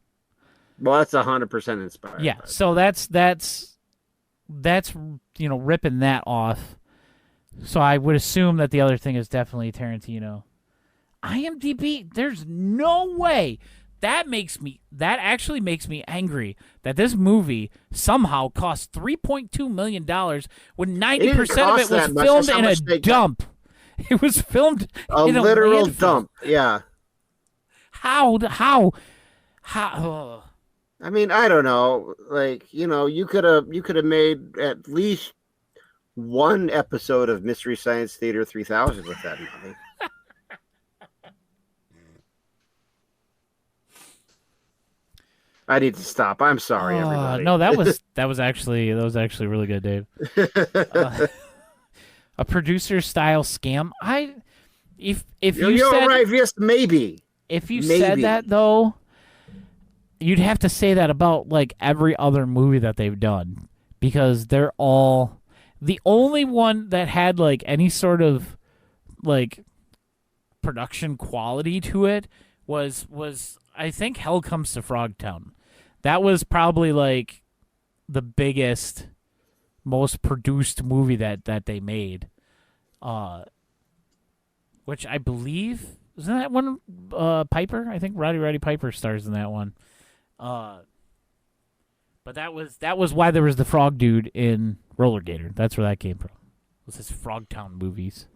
well, that's 100% inspired. Yeah. So that's ripping that off. So I would assume that the other thing is definitely Tarantino. IMDb, there's no way. That actually makes me angry that this movie somehow cost $3.2 million when 90% of it was filmed in a dump. It was filmed in a literal landfill. dump. Yeah. How? I mean, I don't know. Like, you could have made at least one episode of Mystery Science Theater 3000 with that money. I need to stop. I'm sorry, everybody. No, that was actually really good, Dave. A producer style scam. If you said right, yes, maybe. If you said that though, you'd have to say that about like every other movie that they've done, because they're all the only one that had like any sort of like production quality to it was I think Hell Comes to Frogtown. That was probably like the biggest, most produced movie that they made. Which I believe isn't that one Piper? I think Roddy Piper stars in that one. But that was why there was the frog dude in Roller Gator. That's where that came from. It was his Frogtown movies.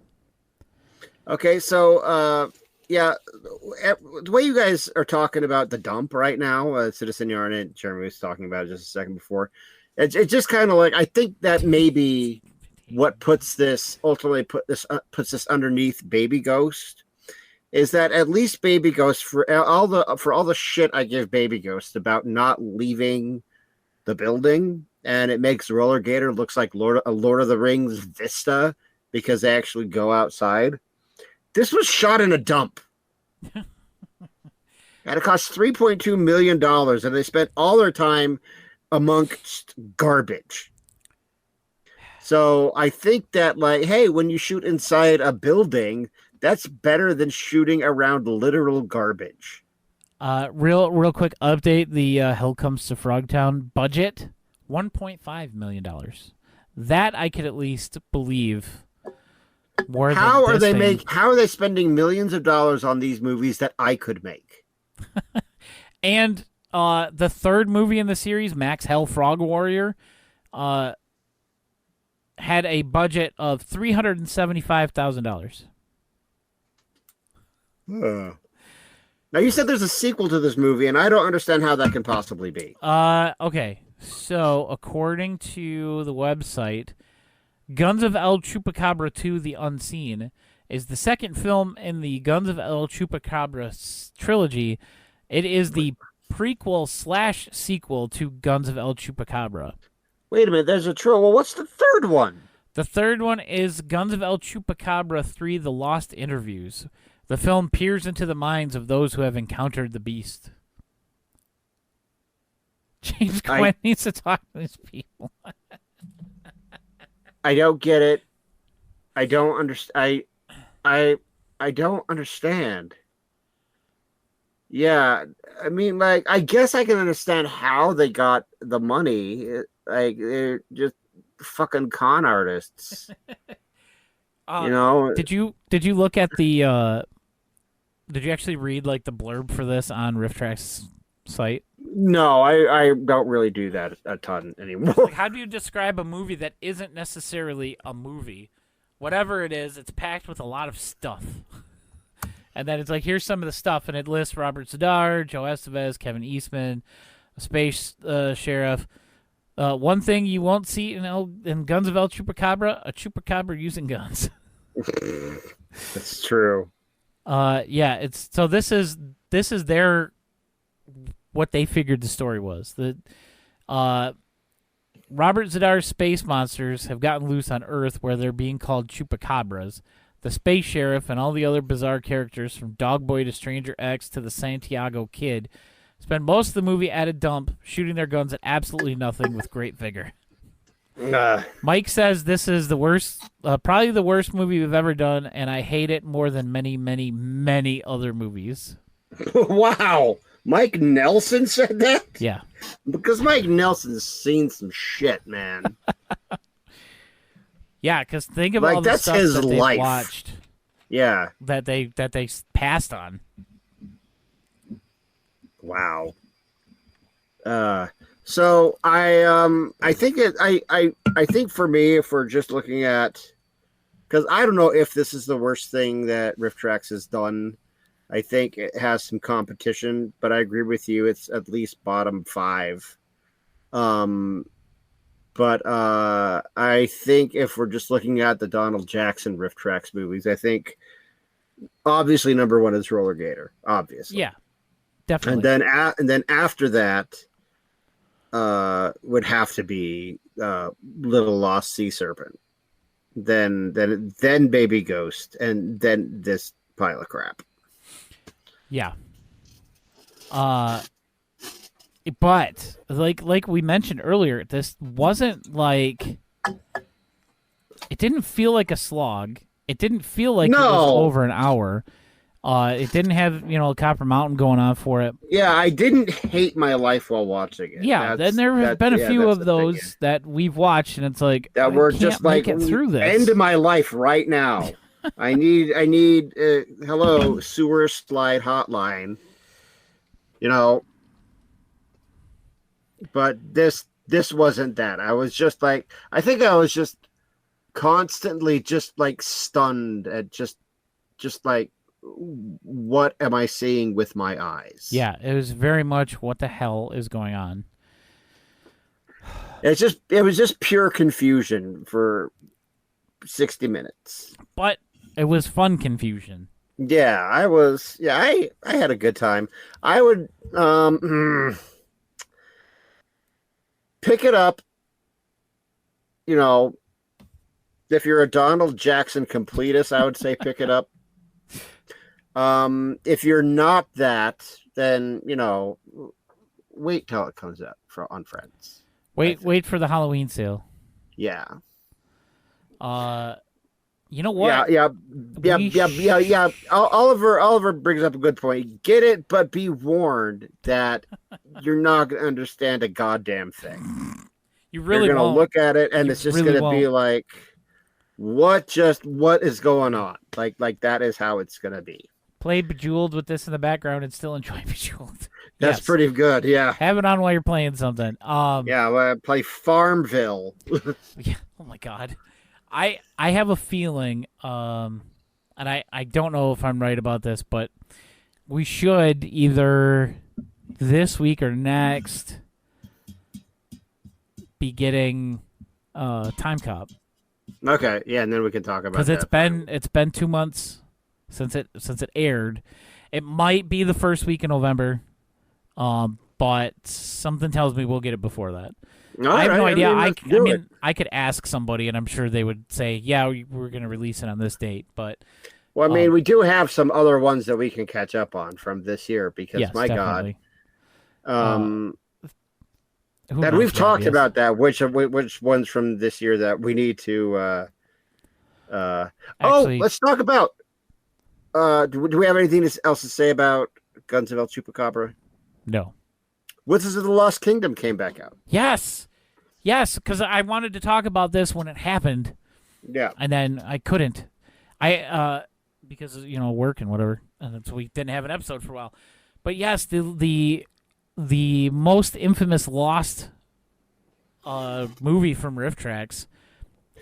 Okay, so yeah, the way you guys are talking about the dump right now, Citizen Yarn and Jeremy was talking about it just a second before. It's just kind of like, I think that maybe what puts this underneath Baby Ghost is that at least Baby Ghost, for all the shit I give Baby Ghost about not leaving the building, and it makes Roller Gator looks like Lord of the Rings Vista because they actually go outside. This was shot in a dump. And it cost $3.2 million, and they spent all their time amongst garbage. So I think that, like, hey, when you shoot inside a building, that's better than shooting around literal garbage. Real quick update: the Hell Comes to Frogtown budget, $1.5 million. That I could at least believe. How are they spending millions of dollars on these movies that I could make? And the third movie in the series, Max Hell Frog Warrior, had a budget of $375,000. Now you said there's a sequel to this movie, and I don't understand how that can possibly be. Okay. So according to the website, Guns of El Chupacabra 2: The Unseen is the second film in the Guns of El Chupacabra trilogy. It is the prequel/sequel to Guns of El Chupacabra. Wait a minute, there's a trilogy. Well, what's the third one? The third one is Guns of El Chupacabra 3: The Lost Interviews. The film peers into the minds of those who have encountered the beast. James Quinn needs to talk to these people. I don't get it. I don't understand. I don't understand. Yeah, I mean, like, I guess I can understand how they got the money. Like, they're just fucking con artists. Did you look at the? Did you actually read like the blurb for this on RiffTrax site? No, I don't really do that a ton anymore. Like, how do you describe a movie that isn't necessarily a movie? Whatever it is, it's packed with a lot of stuff. And then it's like, here's some of the stuff, and it lists Robert Zadar, Joe Estevez, Kevin Eastman, a space sheriff. One thing you won't see in Guns of El Chupacabra, a chupacabra using guns. That's true. Yeah, it's so this is their what they figured the story was. Robert Zadar's space monsters have gotten loose on Earth where they're being called Chupacabras. The space sheriff and all the other bizarre characters from Dogboy to Stranger X to the Santiago Kid spend most of the movie at a dump, shooting their guns at absolutely nothing with great vigor. Mike says this is the worst, probably the worst movie we've ever done, and I hate it more than many, many, many other movies. Wow. Mike Nelson said that? Yeah. Because Mike Nelson's seen some shit, man. Yeah, because think of Like, all the that's stuff his that they've life. watched Yeah. that they passed on. Wow. So I think for me, if we're just looking at, because I don't know if this is the worst thing that RiffTrax has done. I think it has some competition, but I agree with you. It's at least bottom 5. But I think if we're just looking at the Donald Jackson RiffTrax movies, I think obviously number 1 is Roller Gator, obviously. Yeah, definitely. And then after that would have to be Little Lost Sea Serpent. Then Baby Ghost, and then this pile of crap. Yeah. But like we mentioned earlier, this wasn't like, it didn't feel like a slog. It didn't feel like it was over an hour. It didn't have, Copper Mountain going on for it. Yeah, I didn't hate my life while watching it. Yeah, then there have been a few of those that we've watched, and it's like, that were just like, it through this. End of my life right now. I need hello, sewer slide hotline. But this wasn't that. I was just like, I think I was just constantly just like stunned at just like, what am I seeing with my eyes? Yeah, it was very much what the hell is going on. It was just pure confusion for 60 minutes. But it was fun confusion. Yeah, I had a good time. I would pick it up, if you're a Donald Jackson completist, I would say pick it up. If you're not that, then, wait till it comes out on Friends. Wait for the Halloween sale. Yeah. You know what? Yeah. Oliver brings up a good point. Get it, but be warned that you're not going to understand a goddamn thing. You're going to look at it, and it's just going to be like, what is going on? Like that is how it's going to be. Play Bejeweled with this in the background and still enjoy Bejeweled. That's pretty good, yeah. Have it on while you're playing something. Play Farmville. Yeah. Oh my God. I have a feeling, and I don't know if I'm right about this, but we should either this week or next be getting Time Cop. Okay, yeah, and then we can talk about because it's been 2 months since it aired. It might be the first week in November, but something tells me we'll get it before that. I have no idea. I could ask somebody, and I'm sure they would say, "Yeah, we're going to release it on this date." But we do have some other ones that we can catch up on from this year because yes, my definitely. God, that we've talked about that. Which ones from this year that we need to? Actually, let's talk about. Do we have anything else to say about Guns of El Chupacabra? No. Wizards of the Lost Kingdom came back out. Yes, because I wanted to talk about this when it happened. Yeah, and then I couldn't. Because work and whatever, and so we didn't have an episode for a while. But yes, the most infamous Lost movie from RiffTrax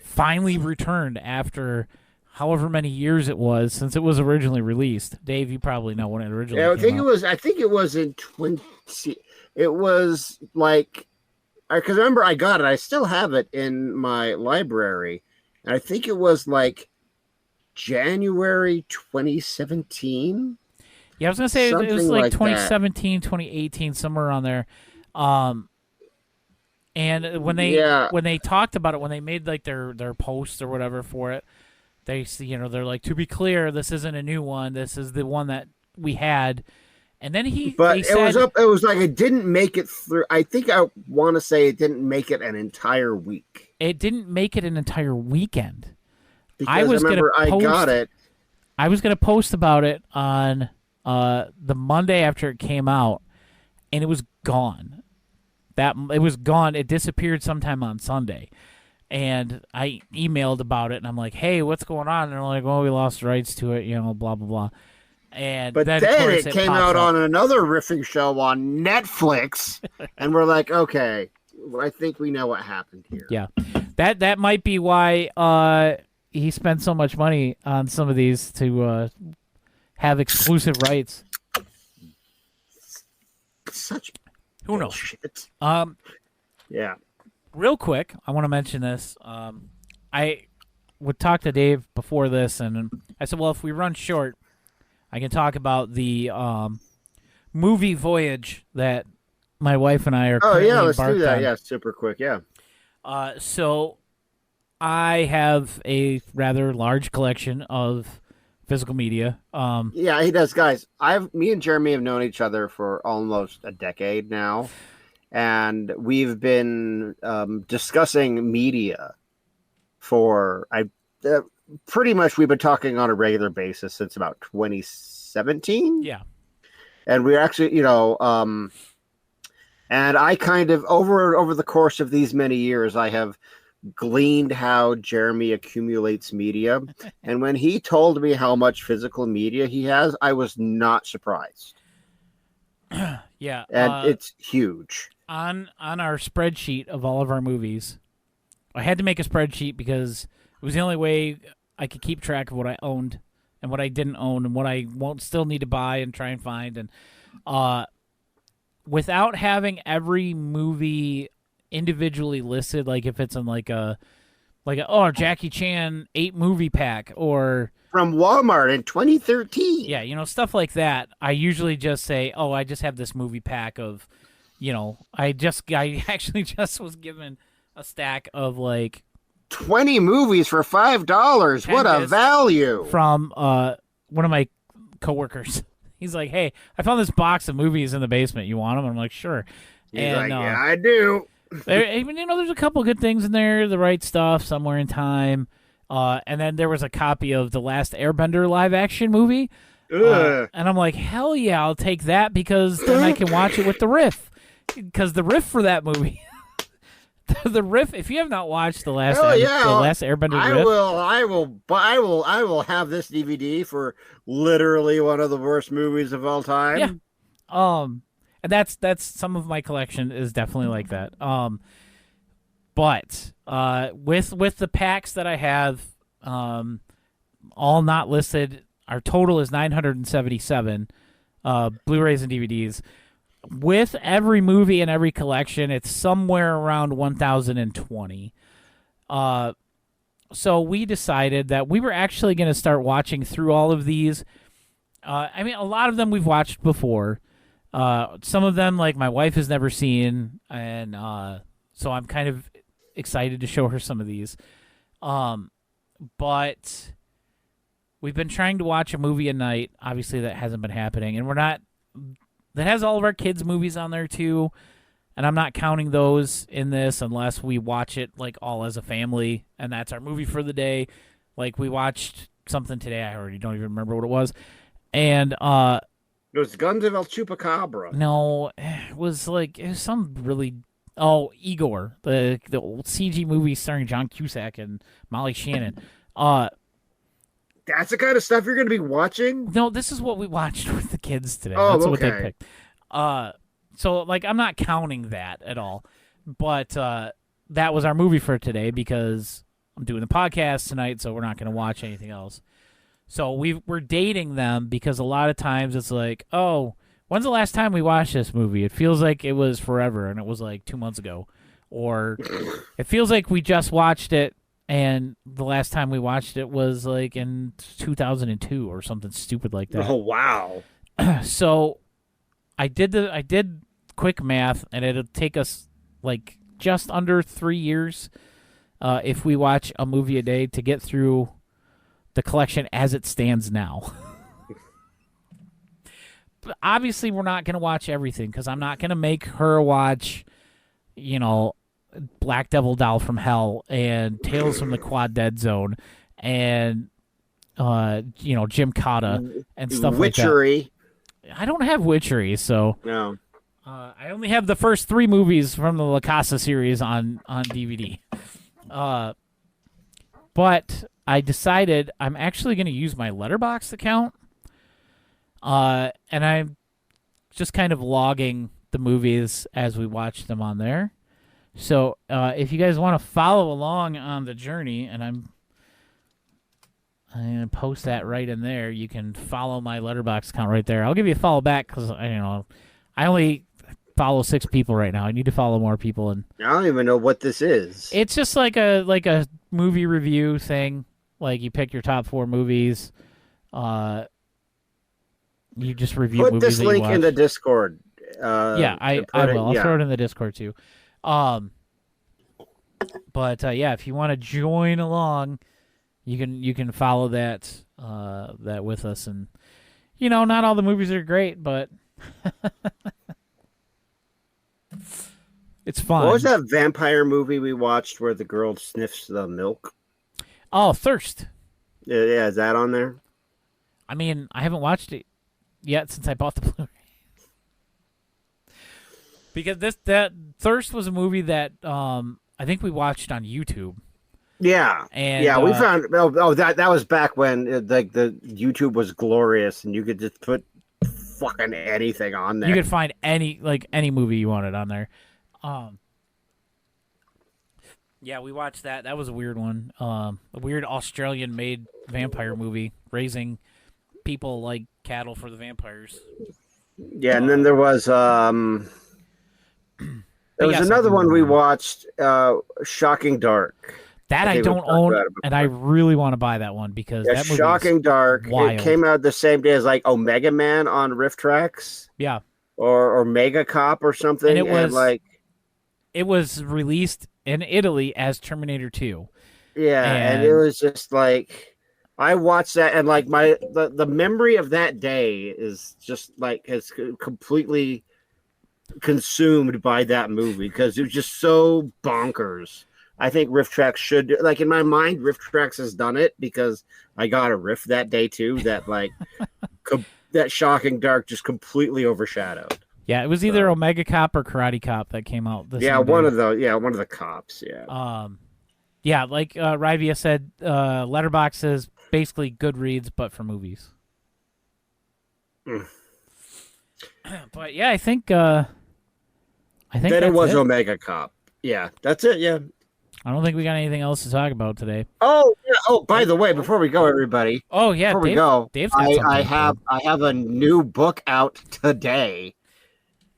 finally returned after however many years it was since it was originally released. Dave, you probably know when it originally came out. I think it was in 20. It was like, because remember I got it. I still have it in my library, and I think it was like January 2017. Yeah, I was gonna say it was Something like like 2017, 2018, somewhere around there. And when they talked about it, when they made like their posts or whatever for it, they're like, to be clear, this isn't a new one. This is the one that we had. And then It was like it didn't make it through. I think I want to say it didn't make it an entire week. It didn't make it an entire weekend. Because I got it. I was going to post about it on the Monday after it came out, and it was gone. It was gone. It disappeared sometime on Sunday. And I emailed about it, and I'm like, hey, what's going on? And they're like, well, we lost rights to it, blah, blah, blah. But then of course, it came out on another riffing show on Netflix, and we're like, okay, I think we know what happened here. Yeah, that might be why he spent so much money on some of these to have exclusive rights. Such who knows? Shit. Yeah. Real quick, I want to mention this. I would talk to Dave before this, and I said, well, if we run short, I can talk about the movie voyage that my wife and I are currently let's embarked do that. on. Yeah, super quick. Yeah. So I have a rather large collection of physical media. Yeah, he does, guys. Me and Jeremy have known each other for almost a decade now, and we've been discussing media for pretty much we've been talking on a regular basis since about 2017. Yeah. And we're actually, and I kind of over the course of these many years, I have gleaned how Jeremy accumulates media. And when he told me how much physical media he has, I was not surprised. Yeah. And it's huge. On our spreadsheet of all of our movies, I had to make a spreadsheet because it was the only way I could keep track of what I owned and what I didn't own and what I won't still need to buy and try and find. And without having every movie individually listed, like if it's in like a Jackie Chan 8 movie pack or from Walmart in 2013. Yeah, stuff like that. I usually just say, oh, I just have this movie pack of, I actually just was given a stack of like 20 movies for $5. What a value. From one of my coworkers. He's like, hey, I found this box of movies in the basement. You want them? I'm like, sure. He's like, yeah, I do. There's a couple good things in there. The Right Stuff, Somewhere in Time. And then there was a copy of the last Airbender live-action movie. And I'm like, hell yeah, I'll take that because then I can watch it with the riff. Because the riff for that movie... The riff. If you have not watched the last Airbender riff, I will have this DVD for literally one of the worst movies of all time. Yeah. And that's some of my collection is definitely like that. But with the packs that I have, all not listed, our total is 977 Blu-rays and DVDs. With every movie and every collection, it's somewhere around 1,020. So we decided that we were actually going to start watching through all of these. A lot of them we've watched before. Some of them, like, my wife has never seen, and so I'm kind of excited to show her some of these. But we've been trying to watch a movie a night. Obviously, that hasn't been happening, and we're not... That has all of our kids' movies on there, too. And I'm not counting those in this unless we watch it, like, all as a family. And that's our movie for the day. Like, we watched something today. I already don't even remember what it was. And, it was Guns of El Chupacabra. No, it was some really... Oh, Igor. The old CG movie starring John Cusack and Molly Shannon. That's the kind of stuff you're going to be watching? No, this is what we watched with the kids today. Oh, That's okay. what they picked. So, like, I'm not counting that at all. But that was our movie for today because I'm doing the podcast tonight, so we're not going to watch anything else. So we're dating them because a lot of times it's like, oh, when's the last time we watched this movie? It feels like it was forever, and it was like 2 months ago. Or it feels like we just watched it and the last time we watched it was like in 2002 or something stupid like that. Oh wow! So I did quick math, and it'll take us like just under 3 years if we watch a movie a day to get through the collection as it stands now. But obviously, we're not going to watch everything because I'm not going to make her watch, Black Devil Doll from Hell and Tales from the Quad Dead Zone and Jim Cotta and stuff Witchery. like that. I don't have Witchery, so No. I only have the first 3 movies from the La Casa series on DVD. But I decided I'm actually going to use my Letterboxd account, and I'm just kind of logging the movies as we watch them on there. So if you guys want to follow along on the journey, and I'm going to post that right in there, you can follow my Letterboxd account right there. I'll give you a follow back because I only follow 6 people right now. I need to follow more people, and I don't even know what this is. it's just like a movie review thing. Like you pick your top 4 movies. You just review Put movies this that you link in watch. the Discord. Yeah, I will. I'll throw it in the Discord too. But if you want to join along, you can follow that with us, and not all the movies are great, but it's fun. What was that vampire movie we watched where the girl sniffs the milk? Oh, Thirst. Yeah, is that on there? I mean, I haven't watched it yet since I bought the Blu-ray. Because that Thirst was a movie that I think we watched on YouTube. Yeah, And we found. That was back when the YouTube was glorious, and you could just put fucking anything on there. You could find any movie you wanted on there. Yeah, we watched that. That was a weird one. A weird Australian-made vampire movie, raising people like cattle for the vampires. Yeah, and then there was another one we watched, Shocking Dark. That I don't own, and I really want to buy that one because that movie Shocking Dark. wild. It came out the same day as like Omega Man on RiffTrax. Yeah, or Mega Cop or something. And it was released in Italy as Terminator 2. Yeah, and it was just like I watched that, and like the memory of that day is just like has completely consumed by that movie because it was just so bonkers. I think RiffTrax should, like in my mind, RiffTrax has done it because I got a riff that day too. That like that Shocking Dark just completely overshadowed. Yeah, it was either Omega Cop or Karate Cop that came out. One of the cops. Yeah. Yeah, like Rivia said, Letterboxd is basically Goodreads but for movies. But yeah, I think that it was Omega Cop. Yeah, that's it. Yeah. I don't think we got anything else to talk about today. Oh, yeah. Oh, by the way, before we go, everybody. Oh yeah, before we go, Dave's got something. I have a new book out today.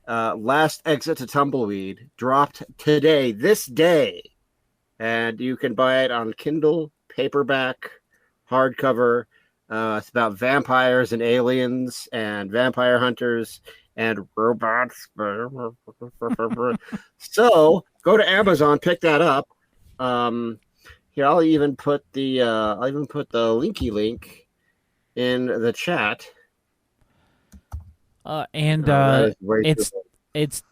Last Exit to Tumbleweed dropped today, this day, and you can buy it on Kindle, paperback, hardcover. It's about vampires and aliens and vampire hunters and robots. So go to Amazon, pick that up. Here, I'll even put the linky link in the chat. It's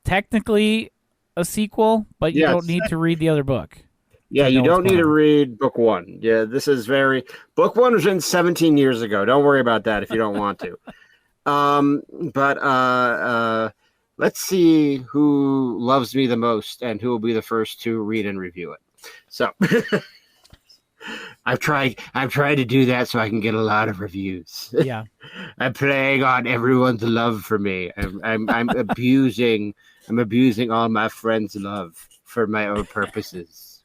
technically a sequel, but you don't need to read the other book. Yeah, you don't need to read book 1. Yeah, book 1 was written 17 years ago. Don't worry about that if you don't want to. But let's see who loves me the most and who will be the first to read and review it. So I've tried to do that so I can get a lot of reviews. Yeah. I'm playing on everyone's love for me. I'm abusing all my friends' love for my own purposes.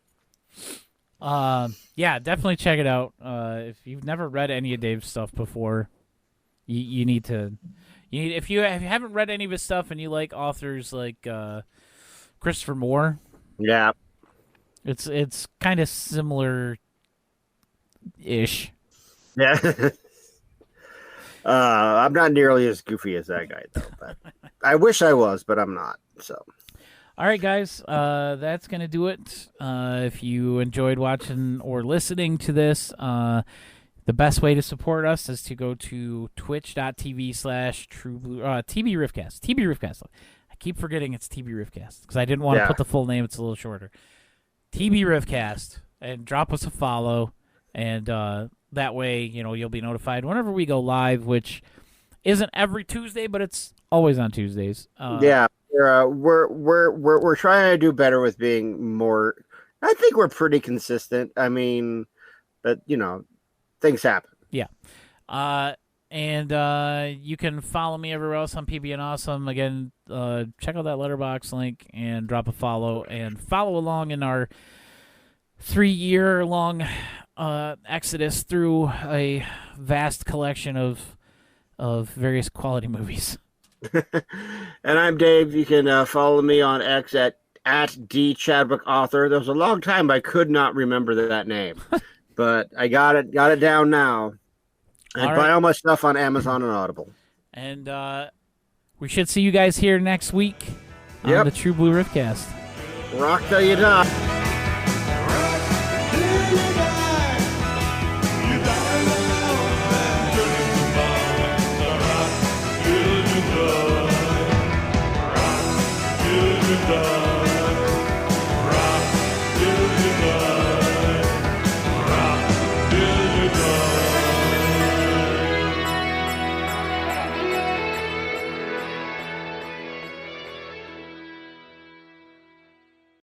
Yeah, definitely check it out. If you've never read any of Dave's stuff before, you need to. If you haven't read any of his stuff and you like authors like Christopher Moore, yeah, It's kind of similar ish. Yeah. I'm not nearly as goofy as that guy though, but I wish I was, but I'm not. So All right, guys, that's going to do it. If you enjoyed watching or listening to this, the best way to support us is to go to twitch.tv/TrueBlue, TB Riffcast. TB Riffcast. I keep forgetting it's TB Riffcast because I didn't want to put the full name. It's a little shorter. TB Riffcast, and drop us a follow, and that way, you'll be notified whenever we go live, which isn't every Tuesday, but it's always on Tuesdays. yeah, we're trying to do better with being more. I think we're pretty consistent. I mean, but things happen. Yeah. And you can follow me everywhere else on PB and Awesome. Again, check out that letterbox link and drop a follow and follow along in our 3-year-long exodus through a vast collection of various quality movies. And I'm Dave. You can follow me on X at @DChadwickAuthor. There was a long time I could not remember that name, but I got it down now. And buy all my stuff on Amazon and Audible. And we should see you guys here next week on the True Blue Riffcast. Rock till you die.